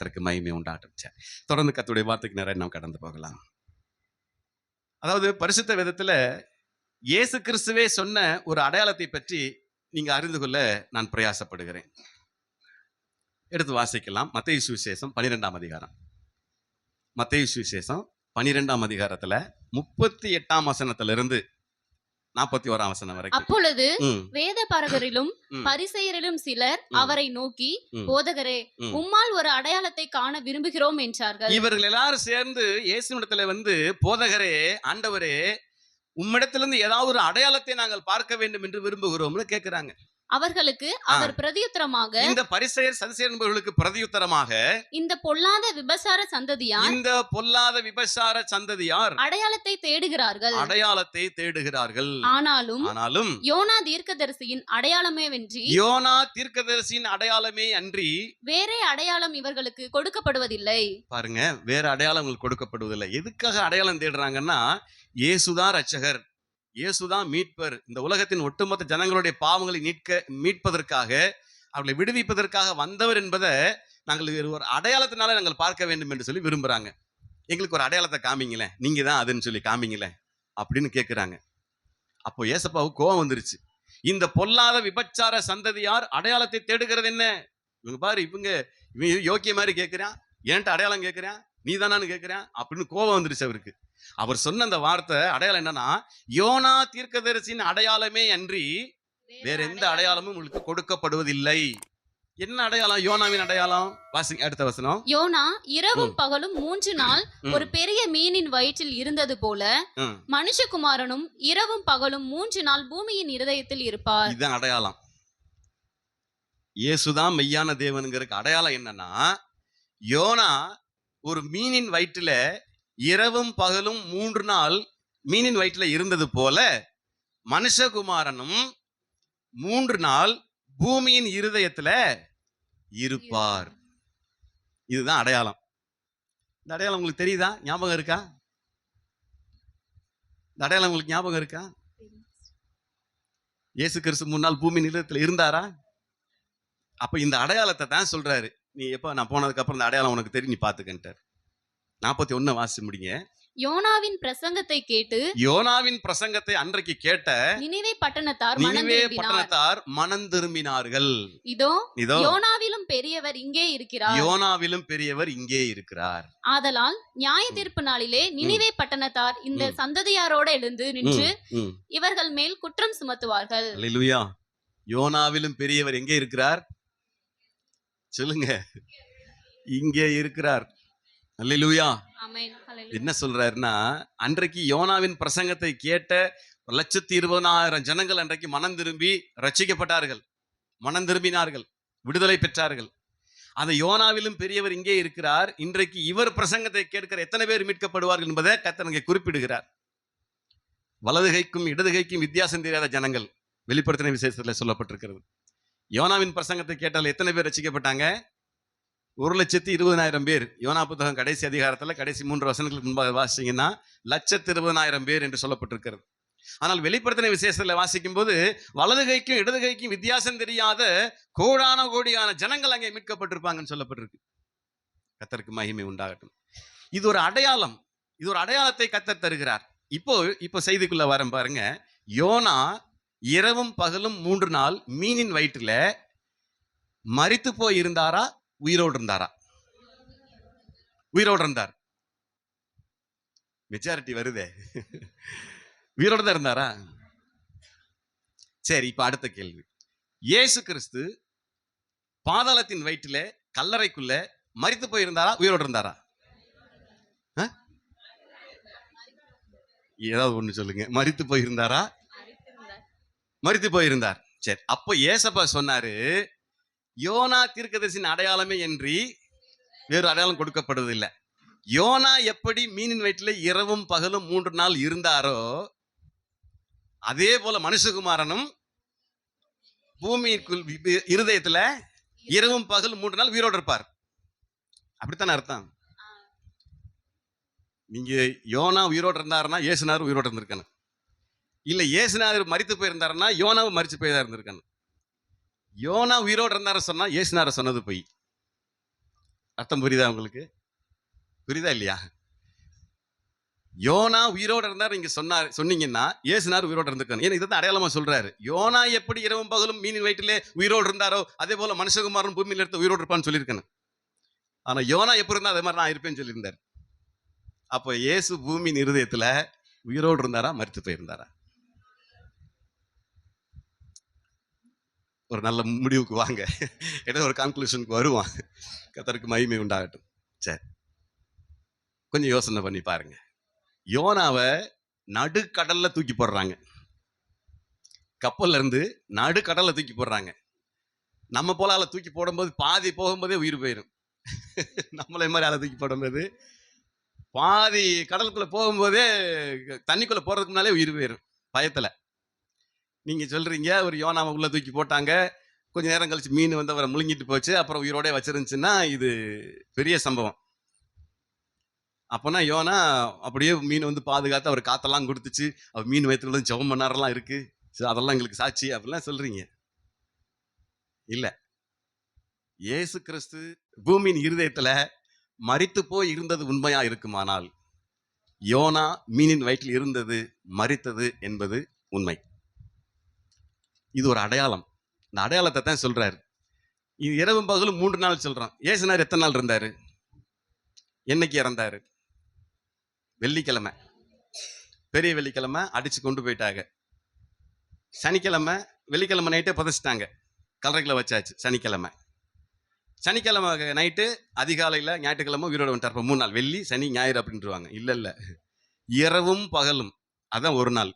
கர்த்தருக்கு மகிமை உண்டாட்டும். தொடர்ந்து கர்த்தருடைய வார்த்தைக்கு நிறைய நாம் கடந்து போகலாம். அதாவது பரிசுத்த வேதத்துல இயேசு கிறிஸ்துவே சொன்ன ஒரு அடையாளத்தை பற்றி நீங்க அறிந்து கொள்ள நான் பிரயாசப்படுகிறேன். எடுத்து வாசிக்கலாம். மத்தேயு சுவிசேஷம் 12ஆம் அதிகாரம். மத்தேயு சுவிசேஷம் 12ஆம் அதிகாரத்துல 38ஆம் வசனத்திலிருந்து 41ஆம் வசனம் வரைக்கும். அப்பொழுது வேத பாரகரிலும் பரிசேயரிலும் சிலர் அவரை நோக்கி, போதகரே, உம்மால் ஒரு அடையாளத்தை காண விரும்புகிறோம் என்றார்கள். இவர்கள் எல்லாரும் சேர்ந்து இயேசுவிடத்துல போதகரே, ஆண்டவரே, உம்மிடத்திலிருந்து ஏதாவது ஒரு அடையாளத்தை நாங்கள் பார்க்க வேண்டும் என்று விரும்புகிறோம்னு கேட்கிறாங்க. அவர்களுக்கு அவர் பிரதியுத்தரமாக, இந்த பரிசேயர் சதுசேயர் என்பவர்களுக்கு பிரதியுத்தரமாக, இந்த பொல்லாத விபசார சந்ததியார் அடையாளத்தை தேடுகிறார்கள். ஆனாலும் யோனா தீர்க்கதரிசியின் அடையாளமே அன்றி வேறே அடையாளம் இவர்களுக்கு கொடுக்கப்படுவதில்லை. பாருங்க, வேற அடையாளம் கொடுக்கப்படுவதில்லை. எதுக்காக அடையாளம் தேடுறாங்கன்னா, இயேசுதான் ரட்சகர், இயேசுதான் மீட்பர், இந்த உலகத்தின் ஒட்டுமொத்த ஜனங்களுடைய பாவங்களை மீட்பதற்காக, அவர்களை விடுவிப்பதற்காக வந்தவர் என்பதை நாங்கள் ஒரு அடையாளத்தினால நாங்கள் பார்க்க வேண்டும் என்று சொல்லி விரும்புறாங்க. எங்களுக்கு ஒரு அடையாளத்தை காமிங்களேன், நீங்க தான் அதுன்னு சொல்லி காமிங்களேன் அப்படின்னு கேட்கிறாங்க. அப்போ ஏசப்பாவுக்கு கோபம் வந்துருச்சு. இந்த பொல்லாத விபச்சார சந்ததியார் அடையாளத்தை தேடுகிறது என்ன? இவங்க பாரு, இவங்க யோக்கிய மாதிரி கேட்கிறான், ஏன்ட்டு அடையாளம் கேட்கிறான், நீ தானான்னு கேட்கிறான் அப்படின்னு கோபம் வந்துருச்சு அவருக்கு. அவர் சொன்ன அந்த வார்த்தை அடையாளம் என்னன்னா, யோனா தீர்க்கதரிசியின் அடையாளமே அன்றி வேற எந்த அடையாளமும் உங்களுக்கு கொடுக்கப்படுவதில்லை. என்ன அடையாளம்? யோனாவின் அடையாளம். வாசிங்க அடுத்த வசனம். யோனா இரவும் பகலும் 3 நாள் ஒரு பெரிய மீனின் வயிற்றில் இருந்தது போல, மனுஷகுமாரனும் இரவும் பகலும் 3 நாள் பூமியின் இருதயத்தில் இருப்பார். இதுதான் அடையாளம். இயேசுதான் மெய்யான தேவனுங்கிறதுக்கு அடையாளம் என்னன்னா, யோனா ஒரு மீனின் வயிற்றுல இரவும் பகலும் 3 நாள் மீனின் வயிற்றுல இருந்தது போல, மனுஷகுமாரனும் 3 நாள் பூமியின் இருதயத்துல இருப்பார். இதுதான் அடையாளம். இந்த அடையாளம் உங்களுக்கு தெரியுதா? ஞாபகம் இருக்கா? இந்த அடையாளம் உங்களுக்கு ஞாபகம் இருக்கா? இயேசு கிறிஸ்து 3 நாள் பூமியின் இருதயத்துல இருந்தாரா? அப்ப இந்த அடையாளத்தை தான் சொல்றாரு. நீ எப்ப நான் போனதுக்கு அப்புறம் இந்த அடையாளம் உனக்கு தெரியும், நீ பாத்துக்கிட்டார். 41 வாசி முடிங்க. யோனாவின் பிரசங்கத்தை கேட்டு, யோனாவின் பிரசங்கத்தை அன்றைக்கு கேட்ட நினிவே பட்டணத்தார் மனம் திரும்பினார்கள். இதோ யோனாவிலும் பெரியவர் இங்கே இருக்கிறார். யோனாவிலும் பெரியவர் இங்கே இருக்கிறார். ஆதலால் நியாய தீர்ப்பு நாளிலே நினிவே பட்டணத்தார் இந்த சந்ததியாரோட எழுந்து நின்று இவர்கள் மேல் குற்றம் சுமத்துவார்கள். அல்லேலூயா. யோனாவிலும் பெரியவர் எங்கே இருக்கிறார்? சொல்லுங்க, இங்கே இருக்கிறார். அல்லேலூயா. என்ன சொல்றாருன்னா, அன்றைக்கு யோனாவின் பிரசங்கத்தை கேட்ட 1,20,000 ஜனங்கள் அன்றைக்கு மனம் திரும்பி ரட்சிக்கப்பட்டார்கள், மனம் திரும்பினார்கள், விடுதலை பெற்றார்கள். அந்த யோனாவிலும் பெரியவர் இங்கே இருக்கிறார். இன்றைக்கு இவர் பிரசங்கத்தை கேட்கிற எத்தனை பேர் மீட்கப்படுவார்கள் என்பதை கர்த்தர் அங்கே குறிப்பிடுகிறார். வலதுகைக்கும் இடதுகைக்கும் வித்தியாசம் தெரியாத ஜனங்கள் வெளிப்படுத்தின விசேஷத்துல சொல்லப்பட்டிருக்கிறது. யோனாவின் பிரசங்கத்தை கேட்டால் எத்தனை பேர் ரட்சிக்கப்பட்டாங்க? 1,20,000 பேர். யோனா புத்தகம் கடைசி அதிகாரத்துல கடைசி 3 வசனங்களுக்கு முன்பாக வாசிங்கன்னா 1,20,000 பேர் என்று சொல்லப்பட்டிருக்கிறது. ஆனால் வெளிப்படுத்தின விசேஷத்துல வாசிக்கும் போது வலதுகைக்கும் இடதுகைக்கும் வித்தியாசம் தெரியாத கோடான ஜனங்கள் அங்கே மீட்கப்பட்டிருப்பாங்கன்னு சொல்லப்பட்டிருக்கு. கர்த்தருக்கு மகிமை உண்டாகட்டும். இது ஒரு அடையாளம். இது ஒரு அடையாளத்தை கர்த்தர் தருகிறார். இப்போ செய்திக்குள்ள வரம் பாருங்க. யோனா இரவும் பகலும் 3 நாள் மீனின் வயிற்றுல மரித்து போய் இருந்தாரா, உயிரோடு இருந்தாரா? உயிரோடு இருந்தார். மெஜாரிட்டி வருதே. உயிரோடு தான் இருந்தாரா? சரி, இப்ப அடுத்த கேள்வி. இயேசு கிறிஸ்து பாதாளத்தின் வயிற்றில கல்லறைக்குள்ள மரித்து போய் இருந்தாரா, உயிரோடு இருந்தாரா? ஏதாவது ஒண்ணு சொல்லுங்க. மரித்து போயிருந்தாரா? மரித்து போயிருந்தார். சரி, அப்போ ஏசப்பா சொன்னாரு, யோனா தீர்க்கதரிசியின் அடையாளமே என்று வேறு அடையாளம் கொடுக்கப்படுவதில்லை. யோனா எப்படி மீனின் வயிற்றில் இரவும் பகலும் 3 நாள் இருந்தாரோ, அதே போல மனுஷகுமாரனும் பூமிக்குள் இருதயத்துல இரவும் பகல் 3 நாள் உயிரோடு இருப்பார். அப்படித்தானே அர்த்தம்? நீங்க யோனா உயிரோடு இருந்தாருன்னா இயேசுநாதர் உயிரோடு இருந்திருக்கணும். இல்ல இயேசுநாதர் மரித்து போயிருந்தாருன்னா யோனாவும் மரிச்சு போய் தான் இருந்திருக்கணும். யோனா உயிரோடு இருந்தாரு சொன்னா இயேசுநாதர் சொன்னது போய். அர்த்தம் புரியுதா உங்களுக்கு? புரியுதா இல்லையா? யோனா உயிரோட இருந்தார் நீங்க சொன்னீங்கன்னா இயேசுனார் உயிரோட இருந்திருக்கணும். ஏன்னா இதை அடையாளமா சொல்றாரு. யோனா எப்படி இரவும் பகலும் மீனின் வயிற்றிலே உயிரோடு இருந்தாரோ அதே போல மனுஷகுமாரன் பூமியில் எடுத்து உயிரோடு இருப்பான்னு சொல்லியிருக்கணும். ஆனா யோனா எப்படி இருந்தா அதே மாதிரி நான் இருப்பேன்னு சொல்லியிருந்தார். அப்போ இயேசு பூமியின் இருதயத்துல உயிரோடு இருந்தாரா மரித்து போயிருந்தாரா? ஒரு நல்ல முடிவுக்கு வாங்க. ஏதோ ஒரு கன்க்ளூஷனுக்கு வருவான். கர்த்தருக்கு மகிமை உண்டாகட்டும். சரி, கொஞ்சம் யோசனை பண்ணி பாருங்க. யோனாவை நடுக்கடல்ல தூக்கி போடுறாங்க. கப்பல்ல இருந்து நடுக்கடல்ல தூக்கி போடுறாங்க. நம்ம போல ஆளை தூக்கி போடும்போது பாதி போகும்போதே உயிர் போயிடும். நம்மளே மாதிரி ஆளை தூக்கி போடும்போது பாதி கடலுக்குள்ள போகும்போதே தண்ணிக்குள்ள போறதுக்கு முன்னாலே உயிர் போயிடும் பயத்துல. நீங்க சொல்றீங்க ஒரு யோனாவை உள்ள தூக்கி போட்டாங்க, கொஞ்ச நேரம் கழிச்சு மீன் வந்து அவரை முழுங்கிட்டு போச்சு, அப்புறம் உயிரோட வச்சிருந்துச்சுன்னா இது பெரிய சம்பவம். அப்போனா யோனா அப்படியே மீன் வந்து பாதுகாத்து அவர் காத்தெல்லாம் கொடுத்துச்சு, அவர் மீன் வயிற்றுல ஜெபம் பண்ணாரெல்லாம் இருக்கு, அதெல்லாம் எங்களுக்கு சாட்சி அப்படிலாம் சொல்றீங்க. இல்ல, இயேசு கிறிஸ்து பூமியின் இருதயத்துல மரித்து போய் இருந்தது உண்மையா இருக்குமானால் யோனா மீனின் வயிற்றில் இருந்தது மரித்தது என்பது உண்மை. இது ஒரு அடையாளம். இந்த அடையாளத்தை தான் சொல்றாரு. இது இரவும் பகலும் 3 நாள் சொல்றோம். இயேசுனார் எத்தனை நாள் இருந்தாரு? என்னைக்கு இறந்தாரு? வெள்ளிக்கிழமை. பெரிய வெள்ளிக்கிழமை அடிச்சு கொண்டு போயிட்டாங்க. சனிக்கிழமை, வெள்ளிக்கிழமை நைட்டே புதைச்சிட்டாங்க, கல்லறைகளை வச்சாச்சு. சனிக்கிழமை நைட்டு அதிகாலையில் ஞாயிற்றுக்கிழமை உயிரோட வந்துட்டார். 3 நாள், வெள்ளி சனி ஞாயிறு அப்படின்ட்டுருவாங்க. இல்லை, இரவும் பகலும், அதான் ஒரு நாள்.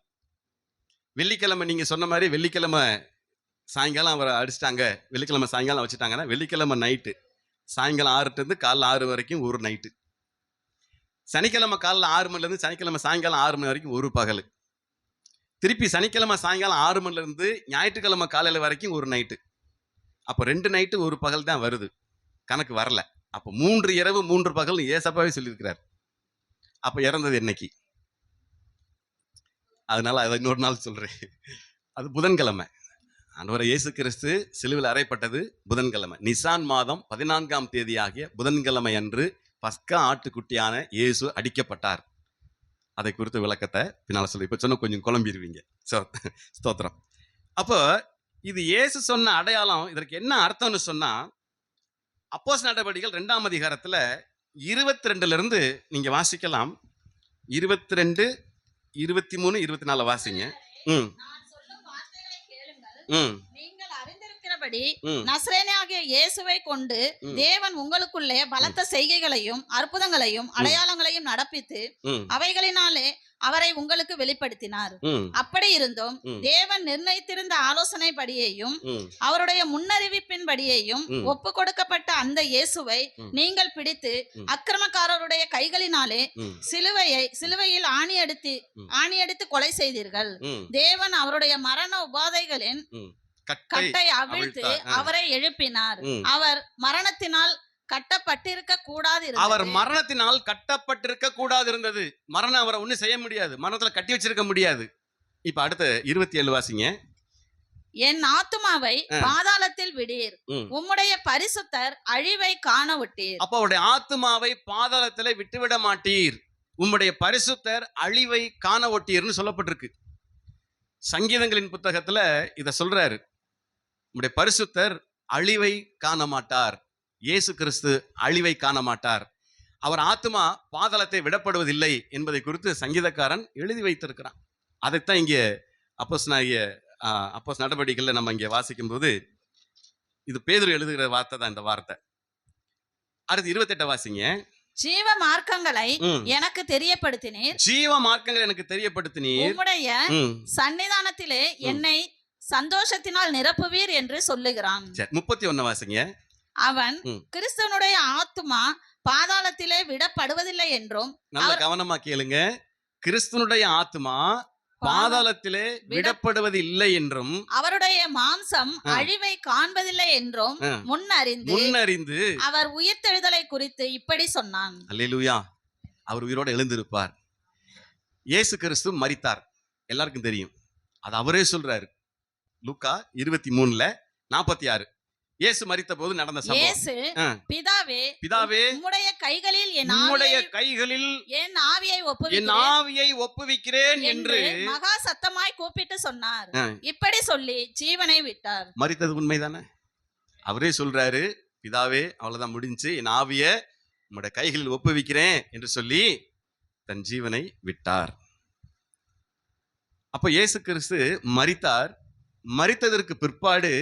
வெள்ளிக்கிழமை நீங்க சொன்ன மாதிரி வெள்ளிக்கிழமை சாயங்காலம் அவரை அடிச்சிட்டாங்க, வெள்ளிக்கிழமை சாயங்காலம் வச்சுட்டாங்கன்னா வெள்ளிக்கிழமை நைட்டு சாயங்காலம் 6 காலைல 6 வரைக்கும் ஒரு நைட்டு. சனிக்கிழமை காலைல 6 மணிலேருந்து சனிக்கிழமை சாயங்காலம் 6 மணி வரைக்கும் ஒரு பகல். திருப்பி சனிக்கிழமை சாயங்காலம் 6 மணிலேருந்து ஞாயிற்றுக்கிழமை காலையில் வரைக்கும் ஒரு நைட்டு. அப்போ 2 நைட்டு ஒரு பகல் தான் வருது, கணக்கு வரல. அப்போ 3 இரவு 3 பகல் ஏசப்பாவே சொல்லியிருக்கிறார். அப்போ இறந்தது என்னைக்கு? அதனால அதை இன்னொரு நாள் சொல்றேன். அது புதன்கிழமை. ஆண்டவர் இயேசு கிறிஸ்து சிலுவையில் அறையப்பட்டது புதன்கிழமை. நிசான் மாதம் 14ஆம் தேதி ஆகிய புதன்கிழமை அன்று பஸ்கா ஆட்டுக்குட்டியான இயேசு அடிக்கப்பட்டார். அதை குறித்த விளக்கத்தை பின்னால சொல்லி, இப்ப சொன்ன கொஞ்சம் குழம்பிடுவீங்க. ஸ்தோத்திரம். அப்போ இது இயேசு சொன்ன அடையாளம். இதற்கு என்ன அர்த்தம்னு சொன்னா, அப்போஸ்தலர் நடவடிக்கைகள் 2ஆம் அதிகாரத்துல 22 இருந்து நீங்க வாசிக்கலாம். 22, 23, 24 வாசிங்க. நீங்கள் அறிந்திருக்கிறபடி நசரேயனாகிய இயேசுவை கொண்டு தேவன் உங்களுக்குள்ளே பலத்த செய்கைகளையும் அற்புதங்களையும் அடையாளங்களையும் நடப்பித்து அவைகளினாலே அவரை உங்களுக்கு வெளிப்படுத்தினார். அப்படி இருந்தும் தேவன் நிர்ணயித்திருந்த ஆலோசனை படியையும் அவருடைய முன்னறிவிப்பின் படியையும் ஒப்பு கொடுக்கப்பட்ட அந்த இயேசுவை நீங்கள் பிடித்து அக்கிரமக்காரருடைய கைகளினாலே சிலுவையில் ஆணியடித்து கொலை செய்தீர்கள். தேவன் அவருடைய மரண உபாதைகளின் கட்டை அவிழ்த்து அவரை எழுப்பினார். அவர் மரணத்தினால் கட்டப்பட்டிருக்க கூடாது. அவர் மரணத்தினால் கட்டப்பட்டிருக்க கூடாது இருந்தது. மரணம் அவரை ஒண்ணும் செய்ய முடியாது, மரணத்துல கட்டி வச்சிருக்க முடியாது. இப்ப அடுத்து 27 வாசிங்க. என் ஆத்துமாவை பாதாளத்தில் விடீர், உம்முடைய பரிசுத்தர் அழிவை காண விட்டீர். அப்ப அவருடைய ஆத்துமாவை பாதாளத்திலே விட்டுவிட மாட்டீர், உம்முடைய பரிசுத்தர் அழிவை காண ஒட்டீர்னு சொல்லப்பட்டிருக்கு. சங்கீதங்களின் புத்தகத்துல இத சொல்றாரு. உம்முடைய பரிசுத்தர் அழிவை காண மாட்டார். இயேசு கிறிஸ்து அழிவை காண மாட்டார். அவர் ஆத்மா பாதாளத்தை விடப்படுவதில்லை என்பதை குறித்து சங்கீதக்காரன் எழுதி வைத்திருக்கிறான். அதைத்தான் இங்கே அப்போஸ் நடவடிக்கைகள்ல நம்ம இங்கே வாசிக்கும் போது இது பேதுரு எழுதுகிற வார்த்தை தான் இந்த வார்த்தை. அடுத்து 28 வாசிங்க. ஜீவ மார்க்கங்களை எனக்கு தெரியப்படுத்தினீர், ஜீவ மார்க்கங்களை எனக்கு தெரியப்படுத்தினீர், உம்முடைய சன்னிதானத்திலே என்னை சந்தோஷத்தினால் நிரப்புவீர் என்று சொல்லுகிறான். 31 வாசிங்க. அவன் கிறிஸ்துவனுடைய ஆத்துமா பாதாளத்திலே விடப்படுவதில்லை என்றும், நல்ல கவனமா கேளுங்க, கிறிஸ்துவனுடைய ஆத்துமா பாதாளத்திலே விடப்படுவது இல்லை என்றும், அவருடைய மாம்சம் அழிவை காண்பதில்லை என்றும் முன்னறிந்து அவர் உயிர்த்தெழுதலை குறித்து இப்படி சொன்னான். அல்லேலூயா. அவர் உயிரோடு எழுந்திருப்பார். இயேசு கிறிஸ்து மரித்தார், எல்லாருக்கும் தெரியும். அது அவரே சொல்றாரு. லூக்கா 23:46 இயேசு மரித்த போது நடந்த சம்பவம். இயேசு பிதாவே பிதாவே உம்முடைய கைகளில் என் ஆவியை ஒப்புவிக்கிறேன் என்று மகா சத்தமாய் கூப்பிட்டு சொன்னார். இப்படி சொல்லி ஜீவனை விட்டார். மரித்தது உண்மைதானே? அவரே சொல்றாரு, பிதாவே அவ்வளவுதான் முடிஞ்சு, என் ஆவியை உம்முடைய கைகளில் ஒப்புவிக்கிறேன் என்று சொல்லி தன் ஜீவனை விட்டார். அப்ப இயேசு கிறிஸ்து மரித்தார். மரித்ததற்கு பிற்பாடு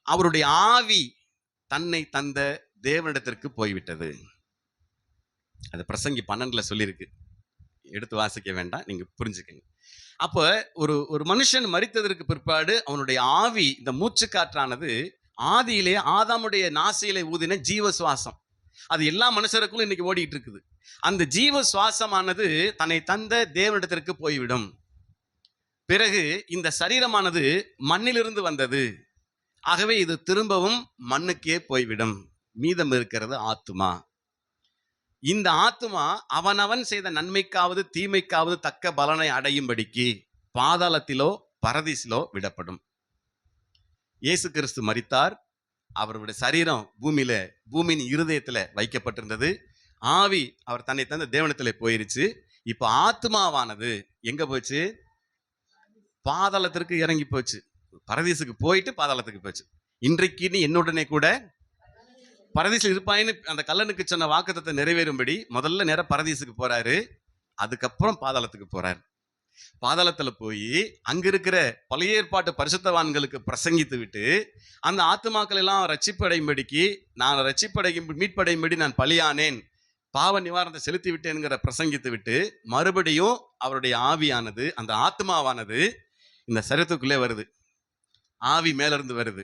அவருடைய ஆவி தன்னை தந்த தேவனிடத்திற்கு போய்விட்டது. அது பிரசங்கி 12 சொல்லியிருக்கு, எடுத்து வாசிக்க வேண்டாம், நீங்க புரிஞ்சுக்கங்க. அப்ப ஒரு மனுஷன் மரித்ததற்கு பிற்பாடு அவனுடைய ஆவி, இந்த மூச்சு காற்றானது ஆதியிலே ஆதாமுடைய நாசியிலே ஊதின ஜீவ சுவாசம், அது எல்லா மனுஷருக்குள்ளும் இன்னைக்கு ஓடிட்டு இருக்குது. அந்த ஜீவ சுவாசமானது தன்னை தந்த தேவனிடத்திற்கு போய்விடும். பிறகு இந்த சரீரமானது மண்ணிலிருந்து வந்தது, ஆகவே இது திரும்பவும் மண்ணுக்கே போய்விடும். மீதம் இருக்கிறது ஆத்துமா. இந்த ஆத்துமா அவனவன் செய்த நன்மைக்காவது தீமைக்காவது தக்க பலனை அடையும்படிக்கு பாதாளத்திலோ பரதீசிலோ விடப்படும். இயேசு கிறிஸ்து மரித்தார். அவருடைய சரீரம் பூமியின் இருதயத்துல வைக்கப்பட்டிருந்தது. ஆவி அவர் தன்னை தந்த தேவனத்திலே போயிருச்சு. இப்ப ஆத்மாவானது எங்க போச்சு? பாதாளத்திற்கு இறங்கி போச்சு. பரதீசுக்கு போயிட்டு பாதாளத்துக்கு போச்சு. இன்றைக்கு நீ என்னுடனே கூட பரதீசில் இருப்பாயின்னு அந்த கல்லனுக்கு சொன்ன வாக்குத்தத்தை நிறைவேறும்படி முதல்ல நேர பரதீசுக்கு போறாரு, அதுக்கப்புறம் பாதாளத்துக்கு போறாரு. பாதாளத்துல போய் அங்க இருக்கிற பழைய ஏற்பாட்டு பரிசுத்தவான்களுக்கு பிரசங்கித்து விட்டு அந்த ஆத்துமாக்கள் எல்லாம் ரட்சிப்படையும்படிக்கு, நான் மீட்படையும்படி நான் பலியானேன், பாவ நிவாரணத்தை செலுத்தி விட்டேன்கிற பிரசங்கித்து விட்டு மறுபடியும் அவருடைய ஆவியானது, அந்த ஆத்மாவானது இந்த சரீரத்துக்குள்ளே வருது. ஆவி மேல இருந்து வருது.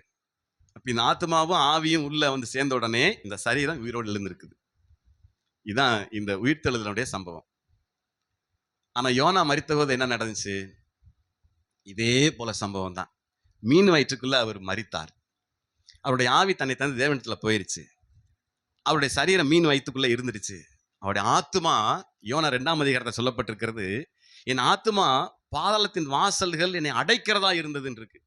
அப்ப இந்த ஆத்மாவும் ஆவியும் உள்ள வந்து சேர்ந்த உடனே இந்த சரீரம் உயிரோடு எழுந்திருக்குது. இதுதான் இந்த உயிர்த்தெழுதலுடைய சம்பவம். ஆனா யோனா மரித்தபோது என்ன நடந்துச்சு? இதே போல சம்பவம் தான். மீன் வயிற்றுக்குள்ள அவர் மரித்தார். அவருடைய ஆவி தன்னை தந்து தேவனத்துல போயிருச்சு. அவருடைய சரீரம் மீன் வயிற்றுக்குள்ள இருந்துருச்சு. அவருடைய ஆத்மா, யோனா 2ஆம் அதிகாரத்தை சொல்லப்பட்டிருக்கிறது, என் ஆத்மா பாதாளத்தின் வாசல்கள் என்னை அடைக்கிறதா இருந்ததுன்னு இருக்கு.